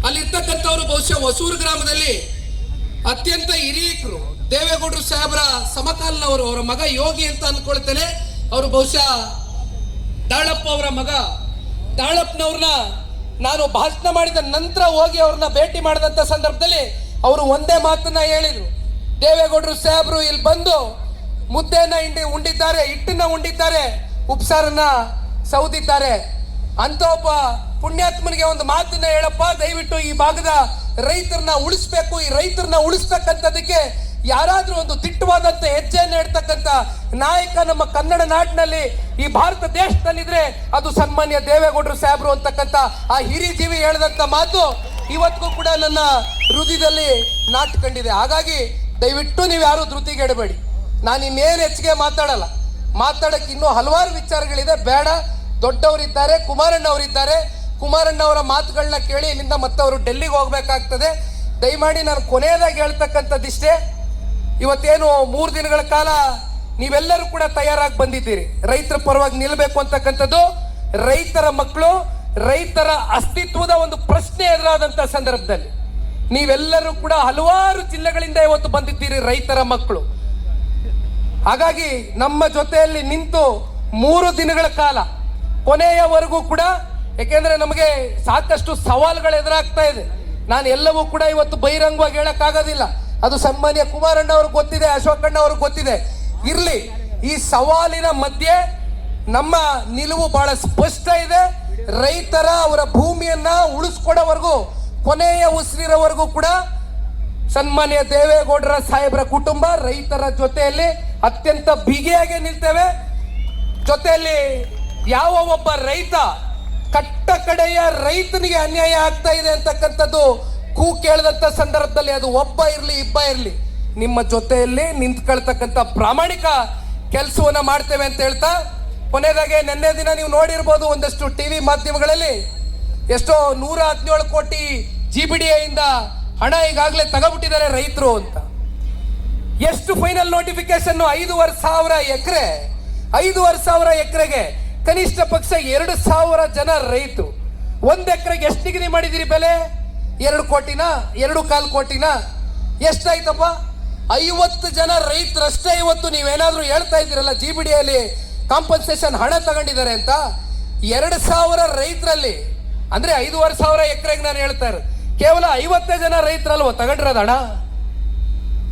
ಅಲ್ಲಿರ್ತಕ್ಕಂಥವ್ರು ಬಹುಶಃ ಹೊಸೂರು ಗ್ರಾಮದಲ್ಲಿ ಅತ್ಯಂತ ಹಿರಿಯಕರು, ದೇವೇಗೌಡರು ಸಾಹೇಬರ ಸಮಕಾಲನವರು, ಅವರ ಮಗ ಯೋಗಿ ಅಂತ ಅನ್ಕೊಳ್ತೇನೆ. ಅವರು ಬಹುಶಃ ದಾಳಪ್ಪ ಅವರ ಮಗ. ದಾಳಪ್ಪನವ್ರನ್ನ ನಾನು ಭಾಷಣ ಮಾಡಿದ ನಂತರ ಹೋಗಿ ಅವ್ರನ್ನ ಭೇಟಿ ಮಾಡಿದಂತ ಸಂದರ್ಭದಲ್ಲಿ ಅವರು ಒಂದೇ ಮಾತನ್ನ ಹೇಳಿದ್ರು, ದೇವೇಗೌಡರು ಸಾಹೇಬರು ಇಲ್ಲಿ ಬಂದು ಮುದ್ದೆನ ಉಂಡಿದ್ದಾರೆ, ಹಿಟ್ಟನ್ನ ಉಂಡಿದ್ದಾರೆ, ಉಪ್ಸಾರನ್ನ ಸೌದಿದ್ದಾರೆ ಅಂತ ಒಬ್ಬ ಪುಣ್ಯಾತ್ಮನಿಗೆ ಒಂದು ಮಾತನ್ನ ಹೇಳಪ್ಪ, ದಯವಿಟ್ಟು ಈ ಭಾಗದ ರೈತರನ್ನ ಉಳಿಸ್ಬೇಕು, ಈ ರೈತರನ್ನ ಉಳಿಸ್ತಕ್ಕಂಥದಕ್ಕೆ ಯಾರಾದ್ರೂ ಒಂದು ದಿಟ್ಟವಾದಂತ ಹೆಜ್ಜೆಯನ್ನು ಇಡ್ತಕ್ಕಂಥ ನಾಯಕ ನಮ್ಮ ಕನ್ನಡ ನಾಡಿನಲ್ಲಿ, ಈ ಭಾರತ ದೇಶದಲ್ಲಿದ್ರೆ ಅದು ಸನ್ಮಾನ್ಯ ದೇವೇಗೌಡರು ಸಾಹೇಬರು ಅಂತಕ್ಕಂಥ ಆ ಹಿರಿ ಜೀವಿ ಹೇಳಿದಂತ ಮಾತು ಇವತ್ತಿಗೂ ಕೂಡ ನನ್ನ ಹೃದಯದಲ್ಲಿ ನಾಟ್ಕೊಂಡಿದೆ. ಹಾಗಾಗಿ ದಯವಿಟ್ಟು ನೀವು ಯಾರು ಧೃತಿಗೆಡಬೇಡಿ. ನಾನು ಇನ್ನೇನು ಹೆಚ್ಚಿಗೆ ಮಾತಾಡಲ್ಲ, ಮಾತಾಡಕ್ಕೆ ಇನ್ನೂ ಹಲವಾರು ವಿಚಾರಗಳಿದೆ, ಬೇಡ. ದೊಡ್ಡವರಿದ್ದಾರೆ, ಕುಮಾರಣ್ಣ ಅವರಿದ್ದಾರೆ, ಕುಮಾರಣ್ಣ ಅವರ ಮಾತುಗಳನ್ನ ಕೇಳಿ ಇಲ್ಲಿಂದ ಮತ್ತೆ ಅವರು ಡೆಲ್ಲಿಗೆ ಹೋಗ್ಬೇಕಾಗ್ತದೆ. ದಯಮಾಡಿ ನಾನು ಕೊನೆಯದಾಗಿ ಹೇಳ್ತಕ್ಕಂಥದ್ದಿಷ್ಟೇ, ಇವತ್ತೇನು 3 ದಿನಗಳ ಕಾಲ ನೀವೆಲ್ಲರೂ ಕೂಡ ತಯಾರಾಗಿ ಬಂದಿದ್ದೀರಿ, ರೈತರ ಪರವಾಗಿ ನಿಲ್ಲಬೇಕು ಅಂತಕ್ಕಂಥದ್ದು. ರೈತರ ಮಕ್ಕಳು, ರೈತರ ಅಸ್ತಿತ್ವದ ಒಂದು ಪ್ರಶ್ನೆ ಎದುರಾದಂತ ಸಂದರ್ಭದಲ್ಲಿ ನೀವೆಲ್ಲರೂ ಕೂಡ ಹಲವಾರು ಜಿಲ್ಲೆಗಳಿಂದ ಇವತ್ತು ಬಂದಿದ್ದೀರಿ ರೈತರ ಮಕ್ಕಳು. ಹಾಗಾಗಿ ನಮ್ಮ ಜೊತೆಯಲ್ಲಿ ನಿಂತು 3 ದಿನಗಳ ಕಾಲ ಕೊನೆಯವರೆಗೂ ಕೂಡ, ಯಾಕೆಂದ್ರೆ ನಮಗೆ ಸಾಕಷ್ಟು ಸವಾಲುಗಳು ಎದುರಾಗ್ತಾ ಇದೆ. ನಾನು ಎಲ್ಲವೂ ಕೂಡ ಇವತ್ತು ಬಹಿರಂಗವಾಗಿ ಹೇಳಕ್ಕಾಗೋದಿಲ್ಲ, ಅದು ಸನ್ಮಾನ್ಯ ಕುಮಾರಣ್ಣ ಅವ್ರಿಗೆ ಗೊತ್ತಿದೆ, ಅಶೋಕಣ್ಣ ಅವ್ರಿಗೆ ಗೊತ್ತಿದೆ. ಇರ್ಲಿ, ಈ ಸವಾಲಿನ ಮಧ್ಯೆ ನಮ್ಮ ನಿಲುವು ಬಹಳ ಸ್ಪಷ್ಟ ಇದೆ. ರೈತರ ಅವರ ಭೂಮಿಯನ್ನ ಉಳಿಸ್ಕೊಡೋವರೆಗೂ, ಕೊನೆಯ ಉಸಿರಿರೋವರೆಗೂ ಕೂಡ ಸನ್ಮಾನ್ಯ ದೇವೇಗೌಡರ ಸಾಹೇಬರ ಕುಟುಂಬ ರೈತರ ಜೊತೆಯಲ್ಲಿ ಅತ್ಯಂತ ಬಿಗಿಯಾಗಿ ನಿಲ್ತೇವೆ. ಜೊತೆಯಲ್ಲಿ ಯಾವ ಒಬ್ಬ ರೈತ, ಕಟ್ಟ ಕಡೆಯ ರೈತನಿಗೆ ಅನ್ಯಾಯ ಆಗ್ತಾ ಇದೆ ಅಂತಕ್ಕಂಥದ್ದು ಕೂ ಕೇಳಿದಂತ ಸಂದರ್ಭದಲ್ಲಿ, ಅದು ಒಬ್ಬ ಇರ್ಲಿ ಇಬ್ಬ ಇರ್ಲಿ, ನಿಮ್ಮ ಜೊತೆಯಲ್ಲಿ ನಿಂತ್ಕೊಳ್ತಕ್ಕಂಥ ಪ್ರಾಮಾಣಿಕ ಕೆಲಸವನ್ನ ಮಾಡ್ತೇವೆ ಅಂತ ಹೇಳ್ತಾ, ಕೊನೆಯದಾಗೆ ನಿನ್ನೆ ದಿನ ನೀವು ನೋಡಿರ್ಬೋದು ಒಂದಷ್ಟು ಟಿವಿ ಮಾಧ್ಯಮಗಳಲ್ಲಿ ಎಷ್ಟೋ 117 ಕೋಟಿ GBDA ಇಂದ ಹಣ ಈಗಾಗಲೇ ತಗೋಬಿಟ್ಟಿದ್ದಾರೆ ರೈತರು ಅಂತ. ಎಷ್ಟು ಫೈನಲ್ ನೋಟಿಫಿಕೇಶನ್? 5,500 ಎಕರೆ, 5,500 ಎಕರೆಗೆ ಕನಿಷ್ಠ ಪಕ್ಷ 2,000 ಜನ ರೈತರು. 1 ಎಕರೆಗೆ ಎಷ್ಟು ನಿಗದಿ ಮಾಡಿದಿರಿ ಬೆಲೆ? 2 ಕೋಟಿನ, 2.25 ಕೋಟಿನ? ಎಷ್ಟಾಯ್ತಪ್ಪ? 50 ಜನ ರೈತರಷ್ಟೇ ಇವತ್ತು ನೀವೇನಾದ್ರೂ ಹೇಳ್ತಾ ಇದ್ದೀರಲ್ಲ GBDA ಅಲ್ಲಿ ಕಾಂಪನ್ಸೇಷನ್ ಹಣ ತಗೊಂಡಿದ್ದಾರೆ ಅಂತ. 2,000 ರೈತರಲ್ಲಿ ಅಂದ್ರೆ 5,500 ಎಕರೆಗೆ ನಾನು ಹೇಳ್ತಾ ಇರೋದು, ಕೇವಲ 50 ಜನ ರೈತರಲ್ವ ತಗೊಂಡಿರೋದು ಹಣ?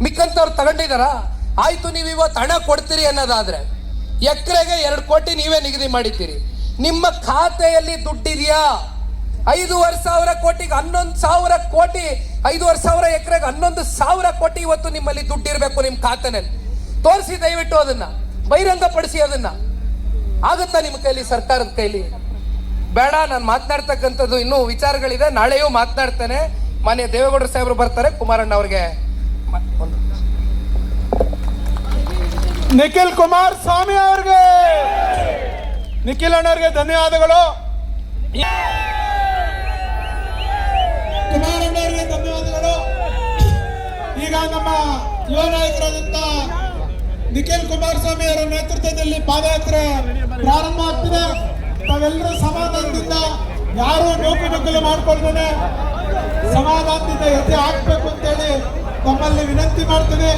ಮಿಕ್ಕಂತವ್ರು ತಗೊಂಡಿದಾರ? ಆಯ್ತು, ನೀವು ಇವತ್ತು ಹಣ ಕೊಡ್ತೀರಿ ಅನ್ನೋದಾದ್ರೆ ಎಕರೆಗೆ 2 ಕೋಟಿ ನೀವೇ ನಿಗದಿ ಮಾಡಿದ್ದೀರಿ. ನಿಮ್ಮ ಖಾತೆಯಲ್ಲಿ ದುಡ್ಡಿದೆಯಾ? 5,500 ಕೋಟಿಗೆ 11,000 ಕೋಟಿ, 5,500 ಎಕರೆಗೆ 11,000 ಕೋಟಿ ಇವತ್ತು ನಿಮ್ಮಲ್ಲಿ ದುಡ್ಡಿರ್ಬೇಕು ನಿಮ್ಮ ಖಾತೆನಲ್ಲಿ. ತೋರಿಸಿ ದಯವಿಟ್ಟು, ಅದನ್ನ ಬಹಿರಂಗ ಪಡಿಸಿ. ಅದನ್ನ ಆಗುತ್ತಾ ನಿಮ್ಮ ಕೈಲಿ, ಸರ್ಕಾರದ ಕೈಲಿ? ಬೇಡ, ನಾನು ಮಾತನಾಡ್ತಕ್ಕಂಥದ್ದು ಇನ್ನೂ ವಿಚಾರಗಳಿದೆ, ನಾಳೆಯೂ ಮಾತನಾಡ್ತೇನೆ. ಮಾನ್ಯ ದೇವೇಗೌಡರು ಸಾಹೇಬರು ಬರ್ತಾರೆ, ಕುಮಾರಣ್ಣ ಅವ್ರಿಗೆ ನಿಖಿಲ್ ಕುಮಾರಸ್ವಾಮಿ ಅವ್ರಿಗೆ, ನಿಖಿಲ್ ಅಣ್ಣವ್ರಿಗೆ ಧನ್ಯವಾದಗಳು. ಕುಮಾರಣ್ಣವ್ರಿಗೆ ಧನ್ಯವಾದಗಳು. ಈಗ ನಮ್ಮ ಯುವ ನಾಯಕರಾದಂತ ನಿಖಿಲ್ ಕುಮಾರಸ್ವಾಮಿ ಅವರ ನೇತೃತ್ವದಲ್ಲಿ ಪಾದಯಾತ್ರೆ ಪ್ರಾರಂಭ ಆಗ್ತಿದೆ. ತಾವೆಲ್ಲರೂ ಸಮಾಧಾನದಿಂದ, ಯಾರು ನೂಕುನುಗ್ಗಲು ಮಾಡ್ಕೊಳ್ದೇನೆ ಸಮಾಧಾನದಿಂದ ಹೆಜ್ಜೆ ಹಾಕ್ಬೇಕು ಅಂತೇಳಿ ತಮ್ಮಲ್ಲಿ ವಿನಂತಿ ಮಾಡ್ತೀನಿ.